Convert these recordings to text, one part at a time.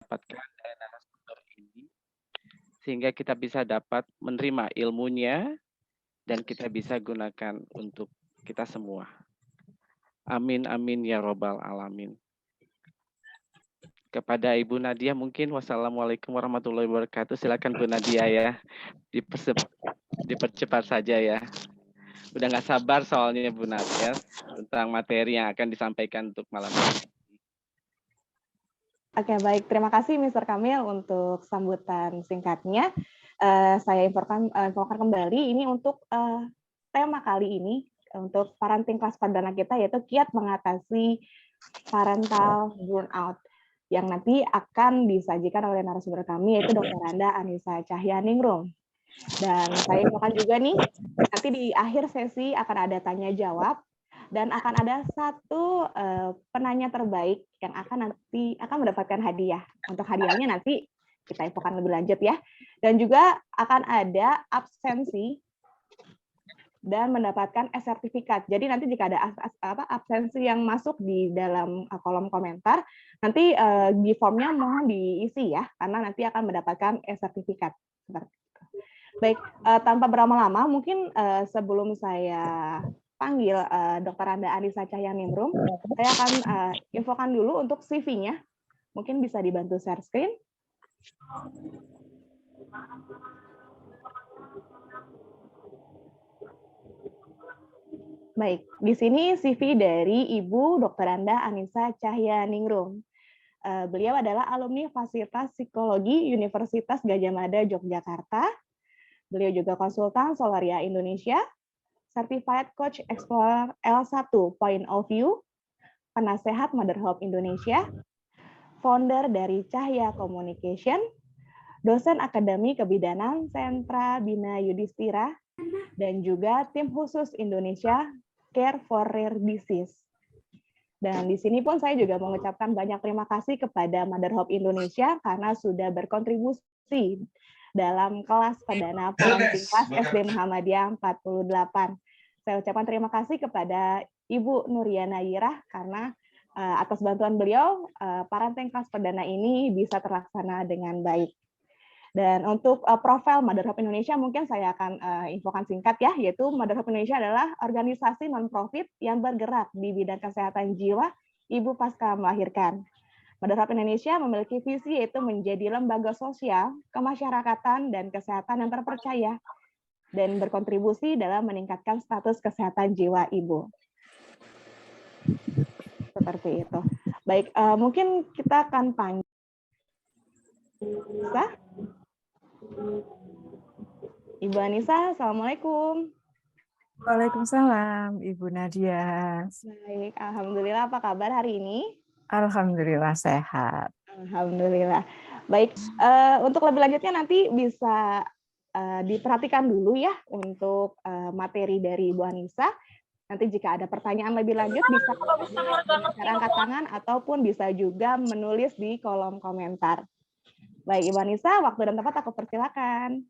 Dapatkan dari narasumber ini sehingga kita bisa dapat menerima ilmunya dan kita bisa gunakan untuk kita semua. Amin amin ya robbal alamin. Kepada Ibu Nadia mungkin wassalamualaikum warahmatullahi wabarakatuh. Silakan Bu Nadia ya, dipercepat saja ya. Udah nggak sabar soalnya Bu Nadia tentang materi yang akan disampaikan untuk malam ini. Oke, baik. Terima kasih Mr. Kamil untuk sambutan singkatnya. Saya infokan kembali ini untuk tema kali ini untuk parenting kelas perdana kita, yaitu kiat mengatasi parental burnout, yang nanti akan disajikan oleh narasumber kami, yaitu Dr. Randa Anissa Cahyaningrum. Dan saya infokan juga nih, nanti di akhir sesi akan ada tanya jawab, dan akan ada satu penanya terbaik yang akan mendapatkan hadiah. Untuk hadiahnya nanti kita infokan lebih lanjut ya. Dan juga akan ada absensi dan mendapatkan sertifikat. Jadi nanti jika ada absensi yang masuk di dalam kolom komentar, nanti di formnya mohon diisi ya, karena nanti akan mendapatkan sertifikat. Seperti itu. Baik, tanpa berlama-lama, mungkin sebelum saya panggil Dr. Randa Anissa Cahyaningrum, saya akan infokan dulu untuk CV-nya. Mungkin bisa dibantu share screen. Baik, di sini CV dari Ibu Dr. Randa Anissa Cahyaningrum. Beliau adalah alumni Fakultas Psikologi Universitas Gadjah Mada, Yogyakarta. Beliau juga konsultan Solaria Indonesia, Certified Coach Explorer L1 Point of View, penasehat Motherhood Indonesia, founder dari Cahya Communication, dosen Akademi Kebidanan Sentra Bina Yudhistira, dan juga tim khusus Indonesia Care for Rare Disease. Dan di sini pun saya juga mengucapkan banyak terima kasih kepada Motherhood Indonesia karena sudah berkontribusi dalam kelas perdana parenting kelas SD Muhammadiyah 48. Saya ucapkan terima kasih kepada Ibu Nuriana Yirah karena atas bantuan beliau parenting kelas perdana ini bisa terlaksana dengan baik. Dan untuk profil Motherhood Indonesia mungkin saya akan infokan singkat ya, yaitu Motherhood Indonesia adalah organisasi non-profit yang bergerak di bidang kesehatan jiwa ibu pasca melahirkan. Motherhood Indonesia memiliki visi yaitu menjadi lembaga sosial, kemasyarakatan, dan kesehatan yang terpercaya dan berkontribusi dalam meningkatkan status kesehatan jiwa ibu. Seperti itu. Baik, mungkin kita akan panggil. Bisa? Ibu Anissa, Assalamualaikum. Waalaikumsalam, Ibu Nadia. Baik, Alhamdulillah. Apa kabar hari ini? Alhamdulillah sehat. Alhamdulillah. Baik, untuk lebih lanjutnya nanti bisa diperhatikan dulu ya untuk materi dari Ibu Anissa. Nanti jika ada pertanyaan lebih lanjut bisa angkat tangan ataupun bisa juga menulis di kolom komentar. Baik, Ibu Anissa, waktu dan tempat aku persilakan.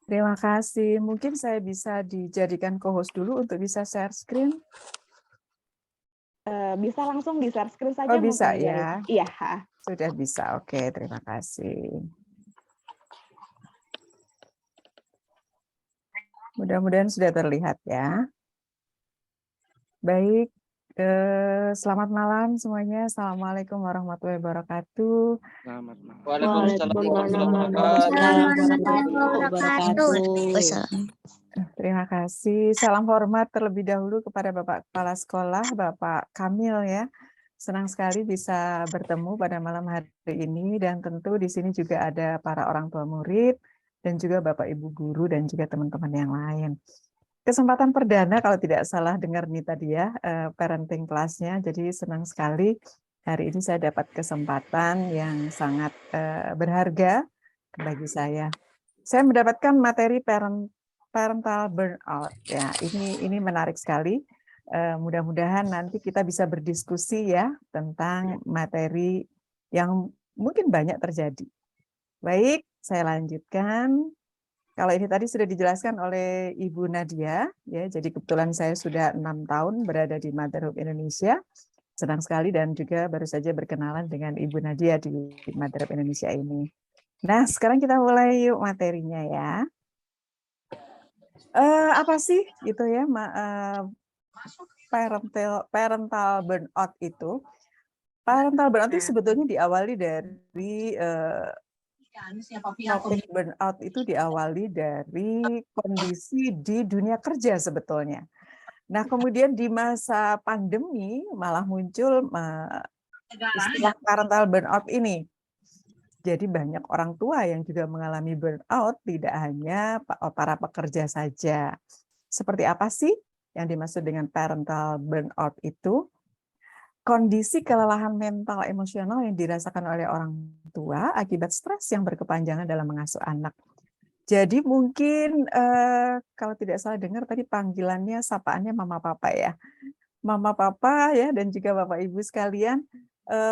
Terima kasih. Mungkin saya bisa dijadikan co-host dulu untuk bisa share screen. Bisa langsung di share screen saja. Oh, bisa ya? Iya. Sudah bisa. Oke, terima kasih. Mudah-mudahan sudah terlihat ya. Baik. Selamat malam semuanya. Assalamualaikum warahmatullahi wabarakatuh. Selamat malam. Waalaikumsalam warahmatullahi wabarakatuh. Terima kasih. Salam hormat terlebih dahulu kepada Bapak Kepala Sekolah, Bapak Kamil ya. Senang sekali bisa bertemu pada malam hari ini dan tentu di sini juga ada para orang tua murid dan juga Bapak Ibu guru dan juga teman-teman yang lain. Kesempatan perdana kalau tidak salah dengar nih tadi ya, parenting kelasnya. Jadi senang sekali hari ini saya dapat kesempatan yang sangat berharga bagi saya. Saya mendapatkan materi parental burnout. Ya, ini menarik sekali. Mudah-mudahan nanti kita bisa berdiskusi ya tentang materi yang mungkin banyak terjadi. Baik, saya lanjutkan. Kalau ini tadi sudah dijelaskan oleh Ibu Nadia, ya. Jadi kebetulan saya sudah 6 tahun berada di Motherhood Indonesia. Senang sekali dan juga baru saja berkenalan dengan Ibu Nadia di Madrep Indonesia ini. Nah, sekarang kita mulai yuk materinya ya. Apa sih gitu ya parental burnout itu? Parental burnout itu sebetulnya diawali dari topik burnout itu diawali dari kondisi di dunia kerja sebetulnya. Nah, kemudian di masa pandemi malah muncul istilah parental burnout ini. Jadi banyak orang tua yang juga mengalami burnout, tidak hanya para pekerja saja. Seperti apa sih yang dimaksud dengan parental burnout itu? Kondisi kelelahan mental emosional yang dirasakan oleh orang tua akibat stres yang berkepanjangan dalam mengasuh anak. Jadi mungkin kalau tidak salah dengar tadi panggilannya, sapaannya mama papa ya. Mama papa ya dan juga bapak ibu sekalian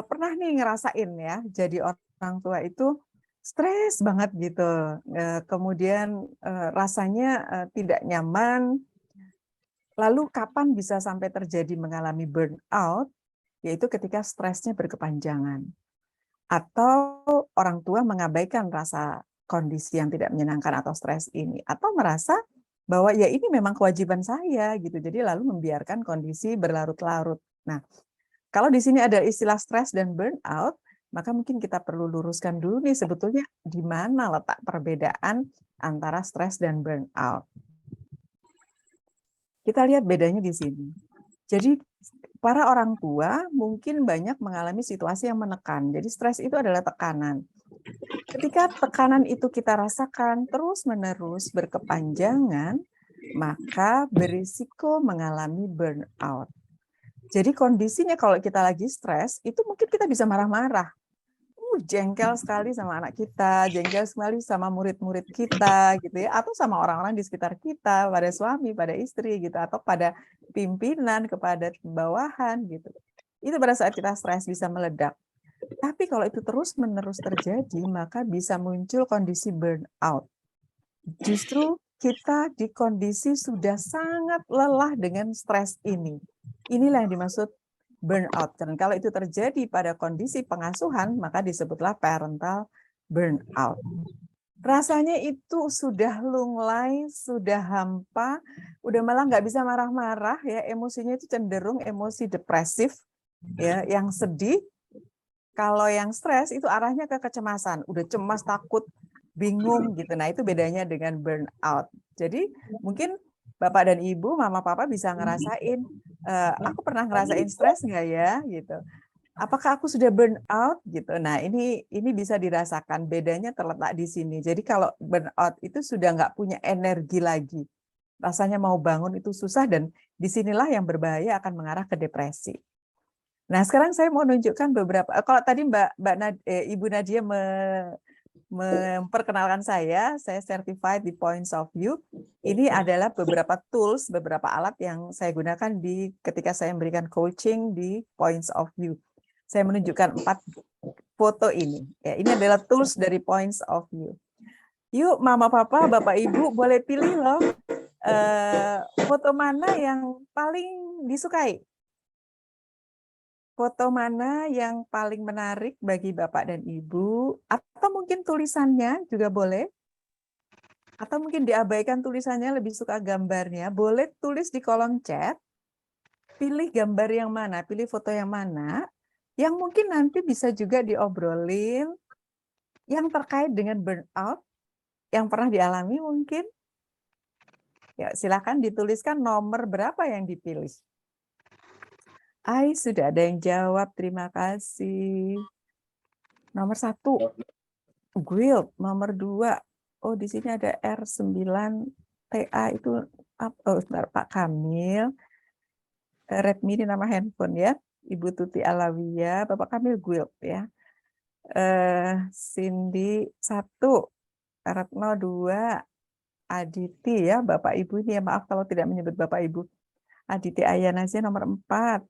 pernah nih ngerasain ya jadi orang tua itu stres banget gitu. Kemudian rasanya tidak nyaman. Lalu kapan bisa sampai terjadi mengalami burnout? Yaitu ketika stresnya berkepanjangan. Atau orang tua mengabaikan rasa kondisi yang tidak menyenangkan atau stres ini. Atau merasa bahwa ya ini memang kewajiban saya gitu. Jadi lalu membiarkan kondisi berlarut-larut. Nah, kalau di sini ada istilah stres dan burnout, maka mungkin kita perlu luruskan dulu nih sebetulnya di mana letak perbedaan antara stres dan burnout. Kita lihat bedanya di sini. Jadi para orang tua mungkin banyak mengalami situasi yang menekan. Jadi stres itu adalah tekanan. Ketika tekanan itu kita rasakan terus-menerus berkepanjangan, maka berisiko mengalami burnout. Jadi kondisinya kalau kita lagi stres, itu mungkin kita bisa marah-marah. Jengkel sekali sama anak kita, jengkel sekali sama murid-murid kita, gitu ya, atau sama orang-orang di sekitar kita, pada suami, pada istri, gitu, atau pada pimpinan, kepada bawahan, gitu. Itu pada saat kita stres bisa meledak. Tapi kalau itu terus-menerus terjadi, maka bisa muncul kondisi burnout. Justru kita di kondisi sudah sangat lelah dengan stres ini. Inilah yang dimaksud burnout. Dan kalau itu terjadi pada kondisi pengasuhan, maka disebutlah parental burnout. Rasanya itu sudah lunglai, sudah hampa, udah malah nggak bisa marah-marah, ya emosinya itu cenderung emosi depresif, ya, yang sedih. Kalau yang stres itu arahnya ke kecemasan, udah cemas, takut, bingung gitu. Nah itu bedanya dengan burnout. Jadi mungkin Bapak dan Ibu, Mama Papa bisa ngerasain, aku pernah ngerasain stres nggak ya gitu. Apakah aku sudah burn out gitu. Nah ini bisa dirasakan, bedanya terletak di sini. Jadi kalau burn out itu sudah nggak punya energi lagi. Rasanya mau bangun itu susah dan disinilah yang berbahaya akan mengarah ke depresi. Nah sekarang saya mau nunjukkan beberapa, kalau tadi Ibu Nadia memperkenalkan saya certified di Points of View. Ini adalah beberapa tools, beberapa alat yang saya gunakan ketika saya memberikan coaching di Points of View. Saya menunjukkan 4 foto ini. Ya, ini adalah tools dari Points of View. Yuk, Mama, Papa, Bapak, Ibu, boleh pilih loh foto mana yang paling disukai. Foto mana yang paling menarik bagi Bapak dan Ibu, atau mungkin tulisannya juga boleh, atau mungkin diabaikan tulisannya, lebih suka gambarnya, boleh tulis di kolom chat, pilih gambar yang mana, pilih foto yang mana, yang mungkin nanti bisa juga diobrolin, yang terkait dengan burnout, yang pernah dialami mungkin. Ya, silakan dituliskan nomor berapa yang dipilih. Sudah ada yang jawab, terima kasih. Nomor 1, Guild. Nomor 2, oh di sini ada R9TA itu, Pak Kamil. Redmi ini nama handphone ya. Ibu Tuti Alawiyah, Bapak Kamil Guild ya. Cindy 1, Retno 2, Aditi ya, Bapak Ibu ini ya, maaf kalau tidak menyebut Bapak Ibu. Aditi Ayanasya nomor 4,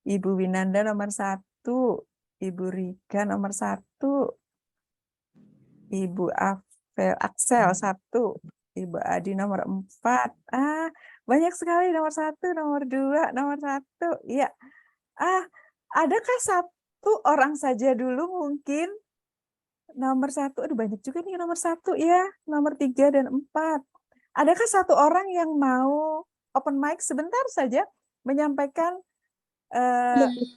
Ibu Winanda nomor 1, Ibu Rika nomor 1, Ibu Axel 1, Ibu Adi nomor 4. Banyak sekali nomor 1, nomor 2, nomor 1. Iya. Adakah satu orang saja dulu mungkin? Nomor 1, aduh banyak juga nih nomor 1 ya, nomor 3 dan 4. Adakah satu orang yang mau open mic sebentar saja menyampaikan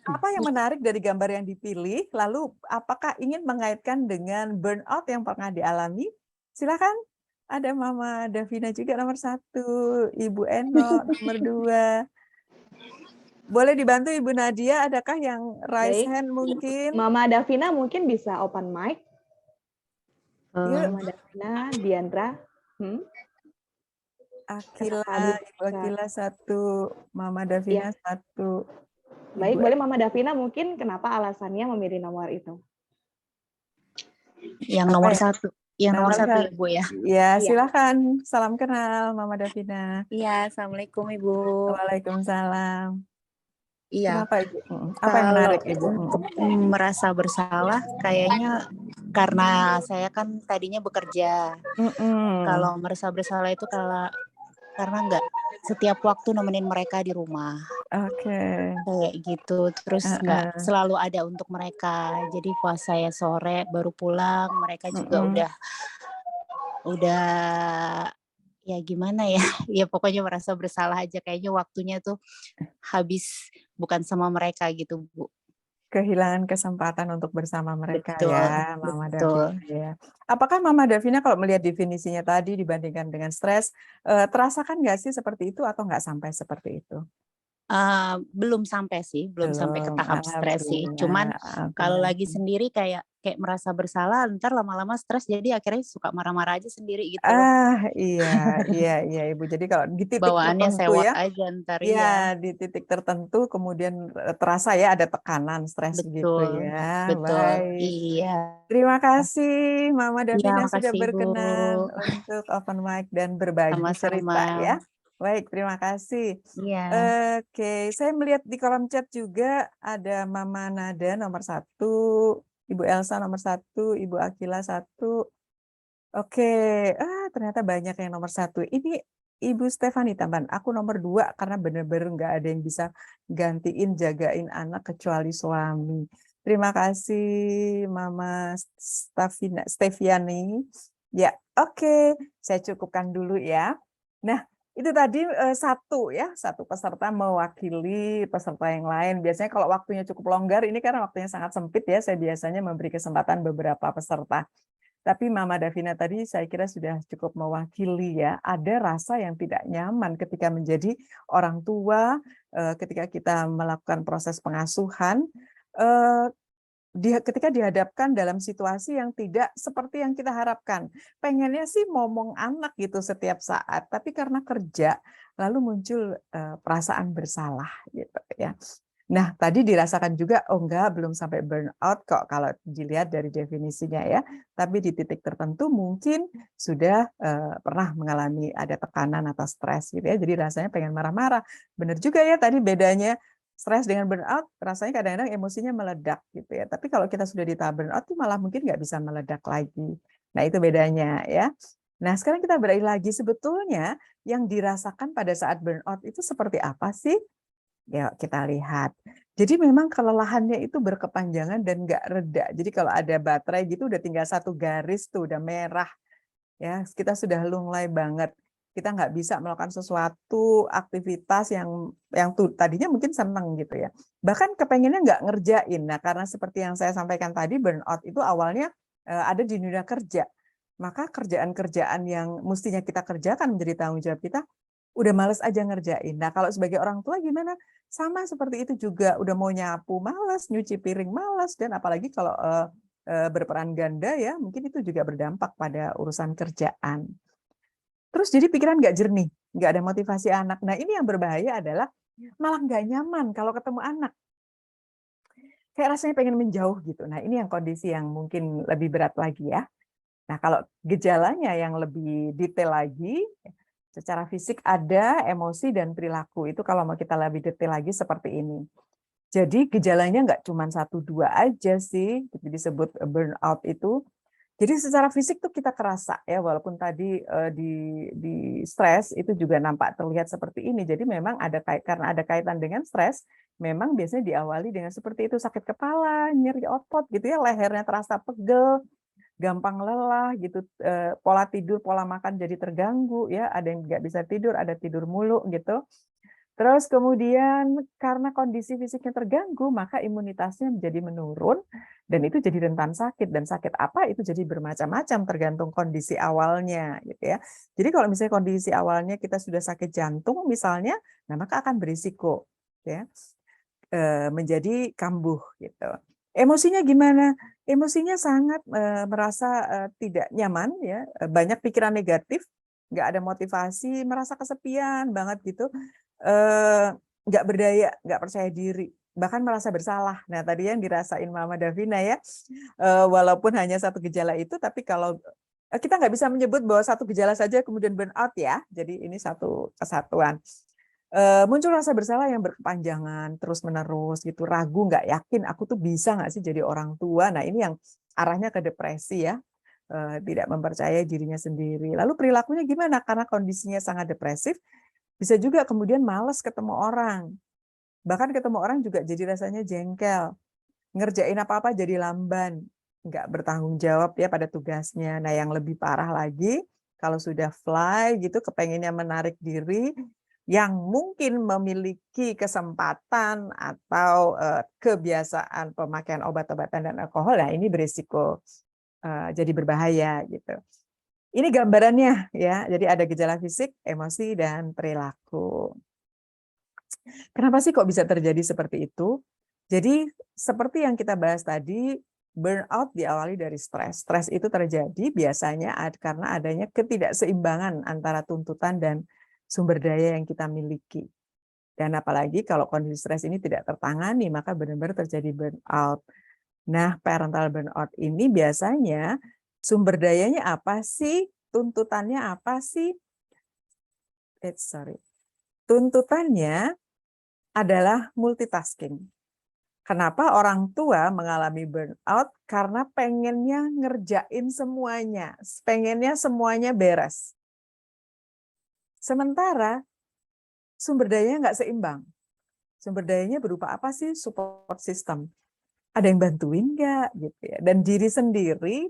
apa yang menarik dari gambar yang dipilih, lalu apakah ingin mengaitkan dengan burnout yang pernah dialami? Silakan. Ada Mama Davina juga nomor 1, Ibu Eno nomor 2. Boleh dibantu Ibu Nadia, adakah yang raise Baik. hand mungkin? Mama Davina mungkin bisa open mic. Yuk. Mama Davina, Diandra. Akila, Kenapa Ibu Akila 1, Mama Davina 1. Baik, boleh Mama Davina mungkin kenapa alasannya memilih nomor itu? Yang nomor 1. Yang nomor 1 ya, Bu ya. Ya, silakan. Salam kenal Mama Davina. Iya, Assalamualaikum Ibu. Waalaikumsalam. Iya. Kenapa Ibu? Apa yang menarik Ibu? Untuk merasa bersalah kayaknya karena saya kan tadinya bekerja. Kalau merasa bersalah itu karena nggak setiap waktu nemenin mereka di rumah. Oke. Kayak gitu. Terus nggak selalu ada untuk mereka. Jadi pas saya sore baru pulang, mereka juga udah ya gimana ya, ya pokoknya merasa bersalah aja, kayaknya waktunya tuh habis bukan sama mereka gitu, Bu. Kehilangan kesempatan untuk bersama mereka Betul, ya, Mama Davina ya. Apakah Mama Davina kalau melihat definisinya tadi dibandingkan dengan stres, terasakan nggak sih seperti itu atau nggak sampai seperti itu? Belum sampai sih, belum sampai ke tahap stres sih. Cuman kalau lagi sendiri kayak merasa bersalah, ntar lama-lama stres jadi akhirnya suka marah-marah aja sendiri gitu. Iya Ibu. Jadi kalau di titik bawaannya tertentu sewot ya, aja ntar di titik tertentu kemudian terasa ya ada tekanan stres gitu ya. Betul, Baik. iya. Terima kasih Mama Davina sudah makasih, berkenan Ibu. untuk open mic dan berbagi cerita ya. Baik, terima kasih. Iya. Oke, saya melihat di kolom chat juga ada Mama Nada nomor 1, Ibu Elsa nomor 1, Ibu Akila 1. Oke, ternyata banyak yang nomor 1. Ini Ibu Stefani tambahan, aku nomor 2 karena benar-benar nggak ada yang bisa gantiin jagain anak kecuali suami. Terima kasih Mama Steviani. Ya, oke, saya cukupkan dulu ya. Nah, itu tadi satu peserta mewakili peserta yang lain. Biasanya kalau waktunya cukup longgar, ini karena waktunya sangat sempit ya, saya biasanya memberi kesempatan beberapa peserta. Tapi Mama Davina tadi saya kira sudah cukup mewakili ya. Ada rasa yang tidak nyaman ketika menjadi orang tua, ketika kita melakukan proses pengasuhan, ketika dihadapkan dalam situasi yang tidak seperti yang kita harapkan. Pengennya sih ngomong anak gitu setiap saat, tapi karena kerja lalu muncul perasaan bersalah gitu ya. Nah, tadi dirasakan juga, enggak, belum sampai burnout kok kalau dilihat dari definisinya ya. Tapi di titik tertentu mungkin sudah pernah mengalami ada tekanan atau stres gitu ya. Jadi rasanya pengen marah-marah. Benar juga ya tadi bedanya stres dengan burnout, rasanya kadang-kadang emosinya meledak gitu ya. Tapi kalau kita sudah di tahap burnout, itu malah mungkin nggak bisa meledak lagi. Nah, itu bedanya ya. Nah, sekarang kita beralih lagi, sebetulnya yang dirasakan pada saat burnout itu seperti apa sih? Ya, kita lihat. Jadi memang kelelahannya itu berkepanjangan dan nggak reda. Jadi kalau ada baterai gitu udah tinggal satu garis tuh udah merah. Ya, kita sudah lunglai banget. Kita nggak bisa melakukan sesuatu aktivitas yang tuh tadinya mungkin seneng gitu ya. Bahkan kepengennya nggak ngerjain. Nah, karena seperti yang saya sampaikan tadi, burnout itu awalnya ada di dunia kerja. Maka kerjaan-kerjaan yang mestinya kita kerjakan menjadi tanggung jawab kita, udah males aja ngerjain. Nah, kalau sebagai orang tua gimana? Sama seperti itu juga, udah mau nyapu males, nyuci piring males, dan apalagi kalau berperan ganda ya, mungkin itu juga berdampak pada urusan kerjaan. Terus jadi pikiran nggak jernih, nggak ada motivasi anak. Nah, ini yang berbahaya adalah malah nggak nyaman kalau ketemu anak. Kayak rasanya pengen menjauh gitu. Nah, ini yang kondisi yang mungkin lebih berat lagi ya. Nah, kalau gejalanya yang lebih detail lagi, secara fisik ada, emosi dan perilaku. Itu kalau mau kita lebih detail lagi seperti ini. Jadi gejalanya nggak cuma 1-2 aja sih, disebut burnout itu. Jadi secara fisik tuh kita kerasa ya, walaupun tadi di stres itu juga nampak terlihat seperti ini. Jadi memang karena ada kaitan dengan stres, memang biasanya diawali dengan seperti itu, sakit kepala, nyeri otot gitu ya, lehernya terasa pegel, gampang lelah gitu, pola tidur, pola makan jadi terganggu ya, ada yang nggak bisa tidur, ada tidur mulu gitu. Terus kemudian karena kondisi fisiknya terganggu, maka imunitasnya menjadi menurun dan itu jadi rentan sakit. Dan sakit apa itu jadi bermacam-macam tergantung kondisi awalnya gitu ya. Jadi kalau misalnya kondisi awalnya kita sudah sakit jantung misalnya, nah maka akan berisiko ya menjadi kambuh gitu. Emosinya gimana? Emosinya sangat merasa tidak nyaman ya, banyak pikiran negatif, nggak ada motivasi, merasa kesepian banget gitu. Nggak berdaya, nggak percaya diri, bahkan merasa bersalah. Nah, tadi yang dirasain Mama Davina ya, walaupun hanya satu gejala itu, tapi kalau kita nggak bisa menyebut bahwa satu gejala saja kemudian burnout ya, jadi ini satu kesatuan. Muncul rasa bersalah yang berkepanjangan, terus-menerus gitu, ragu, nggak yakin, aku tuh bisa nggak sih jadi orang tua. Nah, ini yang arahnya ke depresi ya, tidak mempercayai dirinya sendiri. Lalu perilakunya gimana? Karena kondisinya sangat depresif, bisa juga kemudian malas ketemu orang. Bahkan ketemu orang juga jadi rasanya jengkel. Ngerjain apa-apa jadi lamban. Nggak bertanggung jawab ya pada tugasnya. Nah yang lebih parah lagi, kalau sudah fly gitu, kepengennya menarik diri, yang mungkin memiliki kesempatan atau kebiasaan pemakaian obat-obatan dan alkohol, nah ini berisiko jadi berbahaya gitu. Ini gambarannya ya, jadi ada gejala fisik, emosi, dan perilaku. Kenapa sih kok bisa terjadi seperti itu? Jadi seperti yang kita bahas tadi, burnout diawali dari stres. Stres itu terjadi biasanya karena adanya ketidakseimbangan antara tuntutan dan sumber daya yang kita miliki. Dan apalagi kalau kondisi stres ini tidak tertangani, maka benar-benar terjadi burnout. Nah, parental burnout ini biasanya sumber dayanya apa sih? Tuntutannya apa sih? Tuntutannya adalah multitasking. Kenapa orang tua mengalami burnout? Karena pengennya ngerjain semuanya, pengennya semuanya beres. Sementara sumber dayanya nggak seimbang. Sumber dayanya berupa apa sih? Support system. Ada yang bantuin nggak gitu ya? Dan diri sendiri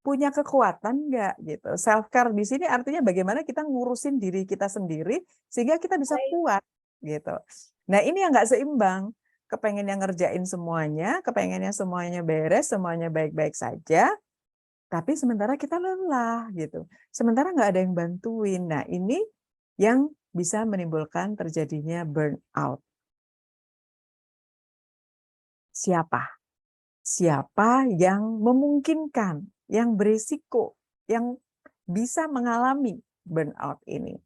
punya kekuatan nggak gitu. Self care di sini artinya bagaimana kita ngurusin diri kita sendiri sehingga kita bisa kuat gitu. Nah ini yang nggak seimbang. Kepengennya ngerjain semuanya, kepengennya semuanya beres, semuanya baik-baik saja, tapi sementara kita lelah gitu. Sementara nggak ada yang bantuin. Nah ini yang bisa menimbulkan terjadinya burnout. Siapa? Siapa yang memungkinkan, yang berisiko, yang bisa mengalami burnout ini?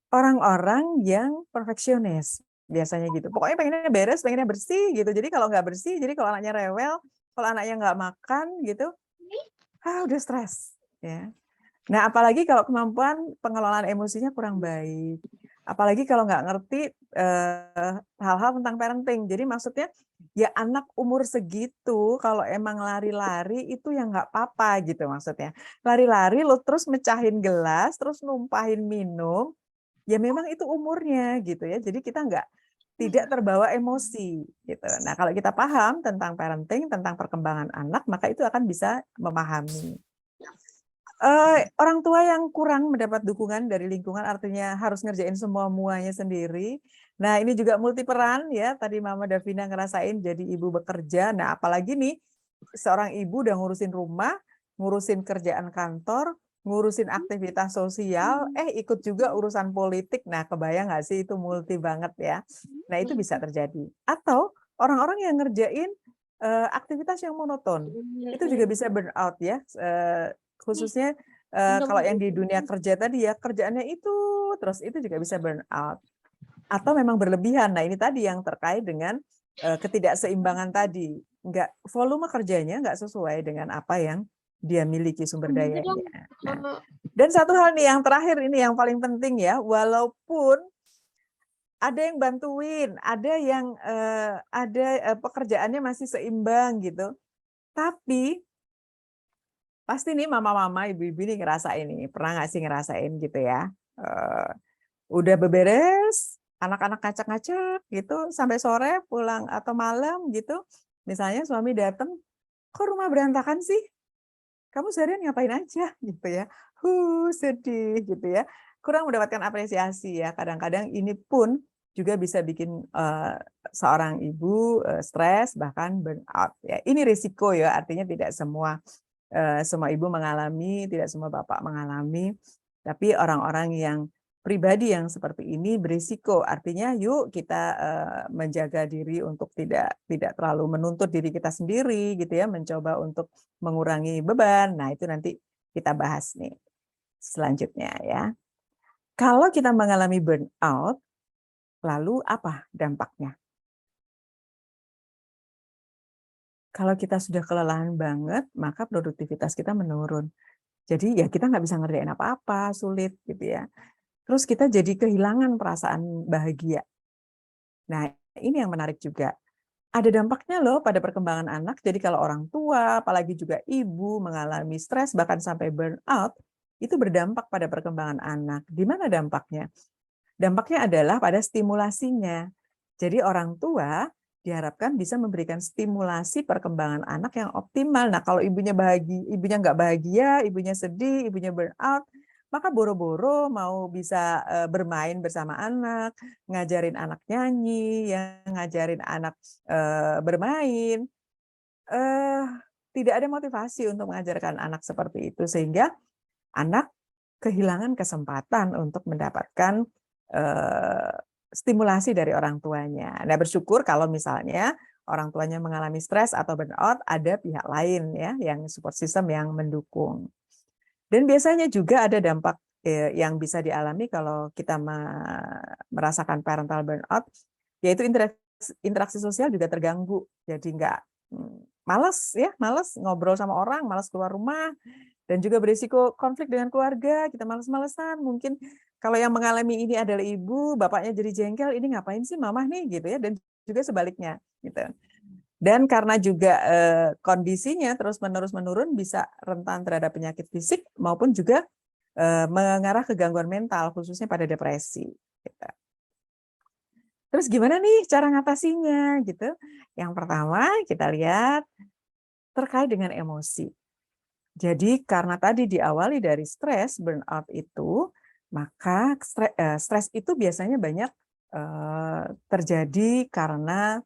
Orang-orang yang perfeksionis, biasanya gitu. Pokoknya pengennya beres, pengennya bersih gitu. Jadi kalau nggak bersih, jadi kalau anaknya rewel, kalau anaknya nggak makan gitu, udah stres. Ya. Nah, apalagi kalau kemampuan pengelolaan emosinya kurang baik. Apalagi kalau nggak ngerti hal-hal tentang parenting. Jadi maksudnya ya anak umur segitu kalau emang lari-lari itu ya nggak apa-apa gitu maksudnya. Lari-lari lo terus mecahin gelas, terus numpahin minum, ya memang itu umurnya gitu ya. Jadi kita tidak terbawa emosi gitu. Nah, kalau kita paham tentang parenting, tentang perkembangan anak, maka itu akan bisa memahami. Orang tua yang kurang mendapat dukungan dari lingkungan artinya harus ngerjain semuanya sendiri. Nah, ini juga multi peran ya. Tadi Mama Davina ngerasain jadi ibu bekerja. Nah, apalagi nih seorang ibu udah ngurusin rumah, ngurusin kerjaan kantor, ngurusin aktivitas sosial, ikut juga urusan politik. Nah, kebayang nggak sih itu multi banget ya. Nah, itu bisa terjadi. Atau orang-orang yang ngerjain aktivitas yang monoton. Itu juga bisa burnout ya. Khususnya kalau yang di dunia kerja tadi ya, kerjaannya itu terus itu juga bisa burnout. Atau memang berlebihan. Nah, ini tadi yang terkait dengan ketidakseimbangan tadi. Volume kerjanya nggak sesuai dengan apa yang dia miliki sumber dayanya. Nah, dan satu hal nih yang terakhir ini yang paling penting ya, walaupun ada yang bantuin, ada yang pekerjaannya masih seimbang gitu, tapi pasti nih mama-mama, ibu-ibu nih ngerasain ini, pernah nggak sih ngerasain gitu ya? udah beberes, anak-anak ngacak-ngacak gitu sampai sore pulang atau malam gitu. Misalnya suami datang, kok rumah berantakan sih? Kamu seharian ngapain aja gitu ya? Sedih gitu ya. Kurang mendapatkan apresiasi ya. Kadang-kadang ini pun juga bisa bikin seorang ibu stres bahkan burnout ya. Ini risiko ya, artinya tidak semua ibu mengalami, tidak semua bapak mengalami, tapi orang-orang yang pribadi yang seperti ini berisiko. Artinya yuk kita menjaga diri untuk tidak terlalu menuntut diri kita sendiri gitu ya, mencoba untuk mengurangi beban. Nah, itu nanti kita bahas nih selanjutnya ya. Kalau kita mengalami burnout, lalu apa dampaknya? Kalau kita sudah kelelahan banget, maka produktivitas kita menurun. Jadi ya kita nggak bisa ngerjain apa-apa, sulit gitu ya. Terus kita jadi kehilangan perasaan bahagia. Nah, ini yang menarik juga. Ada dampaknya loh pada perkembangan anak. Jadi kalau orang tua, apalagi juga ibu mengalami stres bahkan sampai burnout, itu berdampak pada perkembangan anak. Di mana dampaknya? Dampaknya adalah pada stimulasinya. Jadi orang tua diharapkan bisa memberikan stimulasi perkembangan anak yang optimal. Nah, kalau ibunya nggak bahagia, ibunya sedih, ibunya burnout, maka boro-boro mau bisa bermain bersama anak, ngajarin anak nyanyi, ngajarin anak bermain, tidak ada motivasi untuk mengajarkan anak seperti itu, sehingga anak kehilangan kesempatan untuk mendapatkan stimulasi dari orang tuanya. Nah, bersyukur kalau misalnya orang tuanya mengalami stres atau burnout, ada pihak lain ya yang support system yang mendukung. Dan biasanya juga ada dampak yang bisa dialami kalau kita merasakan parental burnout, yaitu interaksi sosial juga terganggu. Jadi malas ngobrol sama orang, malas keluar rumah, dan juga berisiko konflik dengan keluarga, kita malas-malesan. Mungkin kalau yang mengalami ini adalah ibu, bapaknya jadi jengkel, ini ngapain sih mamah nih gitu ya, dan juga sebaliknya gitu. Dan karena juga kondisinya terus-menerus menurun, bisa rentan terhadap penyakit fisik maupun juga mengarah ke gangguan mental, khususnya pada depresi. Gitu. Terus gimana nih cara ngatasinya? Gitu. Yang pertama kita lihat terkait dengan emosi. Jadi karena tadi diawali dari stres, burnout itu, maka stres itu biasanya banyak terjadi karena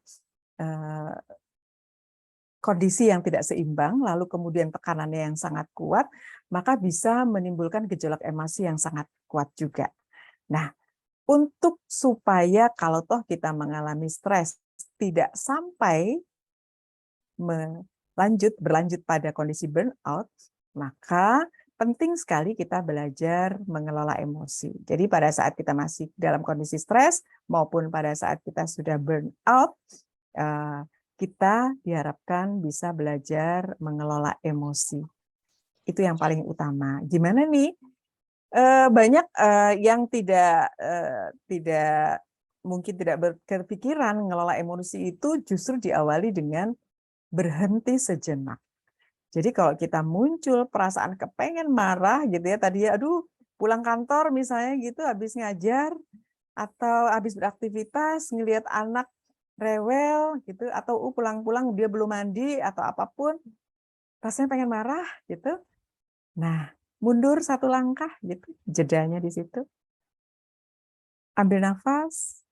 kondisi yang tidak seimbang, lalu kemudian tekanannya yang sangat kuat, maka bisa menimbulkan gejolak emosi yang sangat kuat juga. Nah, untuk supaya kalau toh kita mengalami stres tidak sampai berlanjut pada kondisi burnout, maka penting sekali kita belajar mengelola emosi. Jadi pada saat kita masih dalam kondisi stres maupun pada saat kita sudah burnout, kita diharapkan bisa belajar mengelola emosi. Itu yang paling utama. Gimana nih? Banyak yang mungkin tidak berpikiran mengelola emosi itu justru diawali dengan berhenti sejenak. Jadi kalau kita muncul perasaan kepengen marah gitu ya, tadi ya aduh pulang kantor misalnya gitu habis ngajar atau habis beraktivitas ngelihat anak rewel gitu, atau pulang-pulang dia belum mandi atau apapun, rasanya pengen marah gitu. Nah, mundur satu langkah gitu, jedanya di situ. Ambil nafas.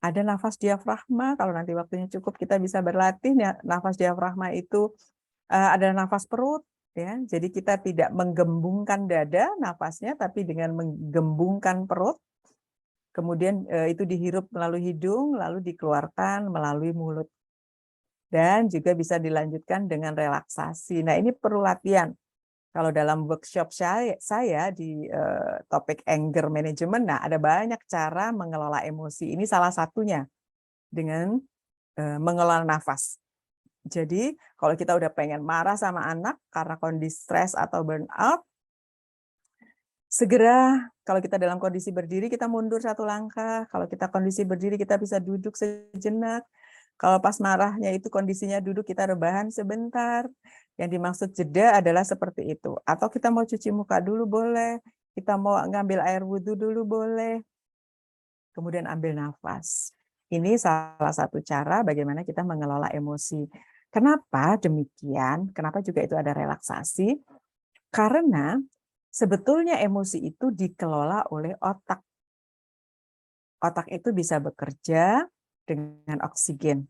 Ada nafas diafragma, kalau nanti waktunya cukup kita bisa berlatih ya, nafas diafragma itu ada nafas perut ya. Jadi kita tidak menggembungkan dada nafasnya, tapi dengan menggembungkan perut. Kemudian itu dihirup melalui hidung, lalu dikeluarkan melalui mulut. Dan juga bisa dilanjutkan dengan relaksasi. Nah, ini perlu latihan. Kalau dalam workshop saya di topik anger management, nah ada banyak cara mengelola emosi. Ini salah satunya dengan mengelola nafas. Jadi kalau kita udah pengen marah sama anak karena kondisi stres atau burnout, segera kalau kita dalam kondisi berdiri kita mundur satu langkah. Kalau kita kondisi berdiri kita bisa duduk sejenak. Kalau pas marahnya itu kondisinya duduk kita rebahan sebentar. Yang dimaksud jeda adalah seperti itu. Atau kita mau cuci muka dulu boleh. Kita mau ngambil air wudhu dulu boleh. Kemudian ambil nafas. Ini salah satu cara bagaimana kita mengelola emosi. Kenapa demikian? Kenapa juga itu ada relaksasi? Karena sebetulnya emosi itu dikelola oleh otak. Otak itu bisa bekerja dengan oksigen.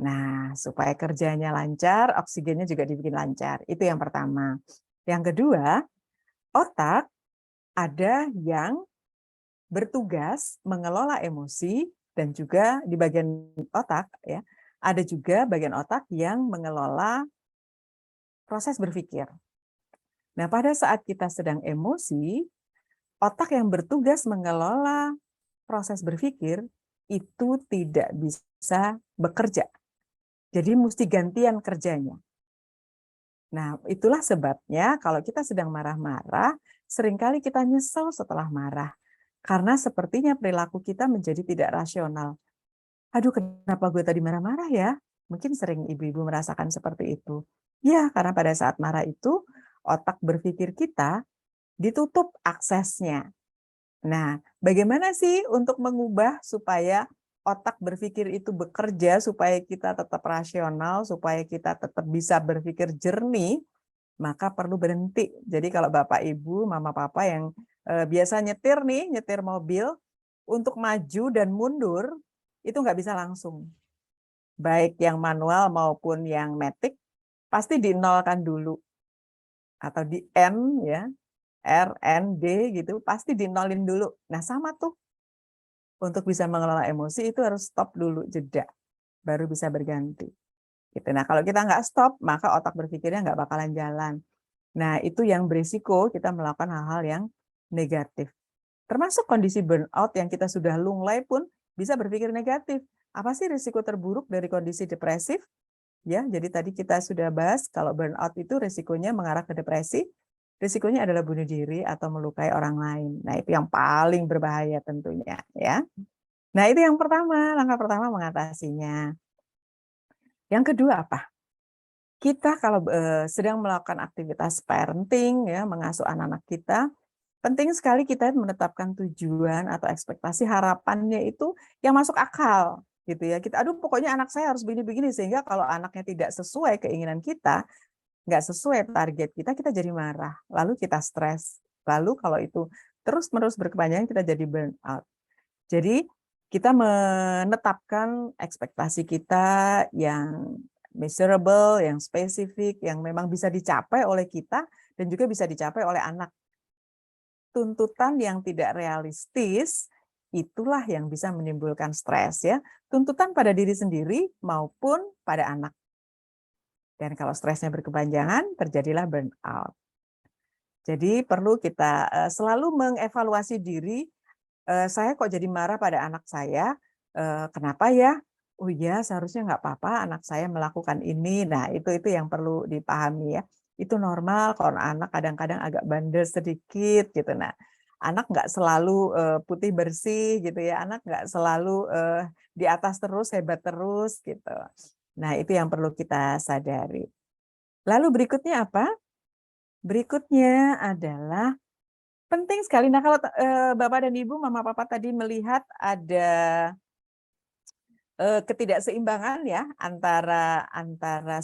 Nah, supaya kerjanya lancar, oksigennya juga dibikin lancar. Itu yang pertama. Yang kedua, otak ada yang bertugas mengelola emosi dan juga di bagian otak ya, ada juga bagian otak yang mengelola proses berpikir. Nah, pada saat kita sedang emosi, otak yang bertugas mengelola proses berpikir itu tidak bisa bekerja. Jadi mesti gantian kerjanya. Nah, itulah sebabnya kalau kita sedang marah-marah, seringkali kita nyesel setelah marah. Karena sepertinya perilaku kita menjadi tidak rasional. Aduh, kenapa gue tadi marah-marah ya? Mungkin sering ibu-ibu merasakan seperti itu. Ya, karena pada saat marah itu, otak berpikir kita ditutup aksesnya. Nah, bagaimana sih untuk mengubah supaya otak berpikir itu bekerja, supaya kita tetap rasional, supaya kita tetap bisa berpikir jernih, maka perlu berhenti. Jadi kalau Bapak, Ibu, Mama, Papa yang biasa nyetir nih, nyetir mobil, untuk maju dan mundur, itu nggak bisa langsung. Baik yang manual maupun yang matic, pasti dinolkan dulu. Atau di N, ya, R, N, D gitu, pasti dinolin dulu. Nah sama tuh, untuk bisa mengelola emosi itu harus stop dulu, jeda, baru bisa berganti. Gitu. Nah kalau kita nggak stop, maka otak berpikirnya nggak bakalan jalan. Nah itu yang berisiko kita melakukan hal-hal yang negatif. Termasuk kondisi burnout yang kita sudah lunglai pun bisa berpikir negatif. Apa sih risiko terburuk dari kondisi depresif? Ya, jadi tadi kita sudah bahas kalau burnout itu risikonya mengarah ke depresi. Risikonya adalah bunuh diri atau melukai orang lain. Nah, itu yang paling berbahaya tentunya, ya. Nah, itu yang pertama, langkah pertama mengatasinya. Yang kedua apa? Kita kalau sedang melakukan aktivitas parenting, ya, mengasuh anak-anak kita, penting sekali kita menetapkan tujuan atau ekspektasi harapannya itu yang masuk akal, gitu ya. Kita, aduh, pokoknya anak saya harus begini-begini, sehingga kalau anaknya tidak sesuai keinginan kita, nggak sesuai target kita, kita jadi marah, lalu kita stres, lalu kalau itu terus-menerus berkepanjangan kita jadi burnout. Jadi kita menetapkan ekspektasi kita yang measurable, yang spesifik, yang memang bisa dicapai oleh kita dan juga bisa dicapai oleh anak. Tuntutan yang tidak realistis itulah yang bisa menimbulkan stres ya. Tuntutan pada diri sendiri maupun pada anak. Dan kalau stresnya berkepanjangan, terjadilah burnout. Jadi perlu kita selalu mengevaluasi diri, saya kok jadi marah pada anak saya, kenapa ya? Oh iya, seharusnya nggak apa-apa anak saya melakukan ini. Nah, itu yang perlu dipahami ya. Itu normal kalau anak kadang-kadang agak bandel sedikit gitu. Nah, anak nggak selalu putih bersih gitu ya. Anak nggak selalu di atas terus, hebat terus gitu. Nah, itu yang perlu kita sadari. Lalu berikutnya apa? Berikutnya adalah penting sekali. Nah, kalau Bapak dan Ibu, Mama Papa tadi melihat ada ketidakseimbangan ya antara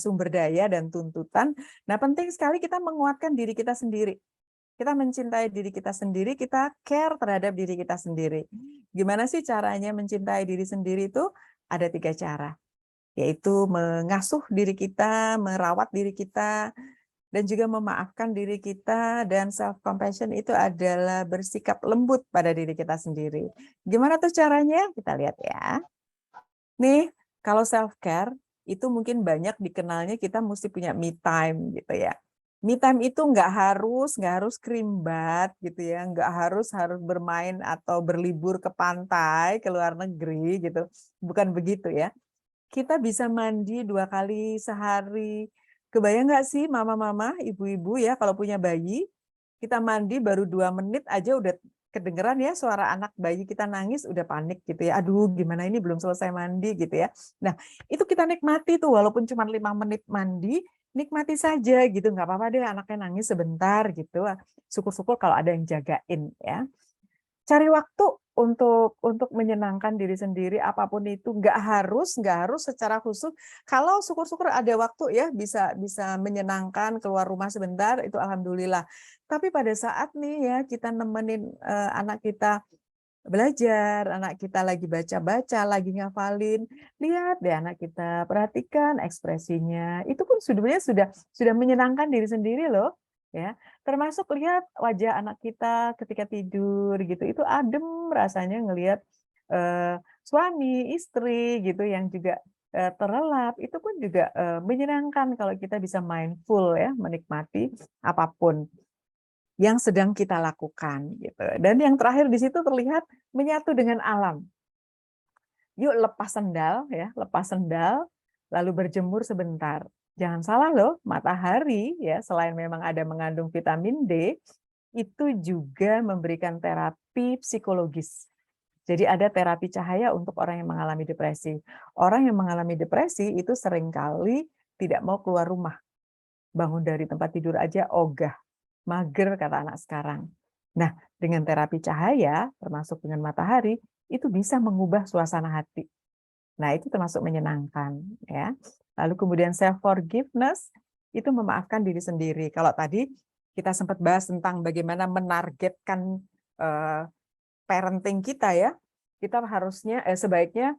sumber daya dan tuntutan. Nah, penting sekali kita menguatkan diri kita sendiri. Kita mencintai diri kita sendiri, kita care terhadap diri kita sendiri. Gimana sih caranya mencintai diri sendiri itu? Ada 3 cara. Yaitu mengasuh diri kita, merawat diri kita, dan juga memaafkan diri kita, dan self-compassion itu adalah bersikap lembut pada diri kita sendiri. Gimana tuh caranya? Kita lihat ya. Nih, kalau self-care itu mungkin banyak dikenalnya kita mesti punya me time gitu ya. Me time itu nggak harus krimbat gitu ya, nggak harus bermain atau berlibur ke pantai, ke luar negeri gitu. Bukan begitu ya. Kita bisa mandi 2 kali sehari. Kebayang nggak sih mama-mama, ibu-ibu ya kalau punya bayi, kita mandi baru 2 menit aja udah kedengeran ya suara anak bayi kita nangis, udah panik gitu ya. Aduh, gimana ini belum selesai mandi gitu ya. Nah, itu kita nikmati tuh walaupun cuma 5 menit mandi, nikmati saja gitu, nggak apa-apa deh anaknya nangis sebentar gitu. Syukur-syukur kalau ada yang jagain ya. Cari waktu untuk menyenangkan diri sendiri apapun itu, nggak harus secara khusus. Kalau syukur-syukur ada waktu ya bisa menyenangkan keluar rumah sebentar itu alhamdulillah. Tapi pada saat nih ya kita nemenin anak kita belajar, anak kita lagi baca-baca, lagi ngafalin, lihat deh anak kita, perhatikan ekspresinya. Itu pun sebenarnya sudah menyenangkan diri sendiri loh, ya. Termasuk lihat wajah anak kita ketika tidur gitu, itu adem rasanya ngelihat suami, istri gitu yang juga terlelap. Itu pun juga menyenangkan kalau kita bisa mindful ya, menikmati apapun yang sedang kita lakukan gitu. Dan yang terakhir di situ terlihat menyatu dengan alam. Yuk lepas sendal ya, lepas sendal lalu berjemur sebentar. Jangan salah loh, matahari ya selain memang ada mengandung vitamin D, itu juga memberikan terapi psikologis. Jadi ada terapi cahaya untuk orang yang mengalami depresi. Orang yang mengalami depresi itu seringkali tidak mau keluar rumah. Bangun dari tempat tidur aja ogah, mager kata anak sekarang. Nah, dengan terapi cahaya, termasuk dengan matahari, itu bisa mengubah suasana hati. Nah, itu termasuk menyenangkan. Ya. Lalu kemudian self-forgiveness, itu memaafkan diri sendiri. Kalau tadi kita sempat bahas tentang bagaimana menargetkan parenting kita ya, kita harusnya sebaiknya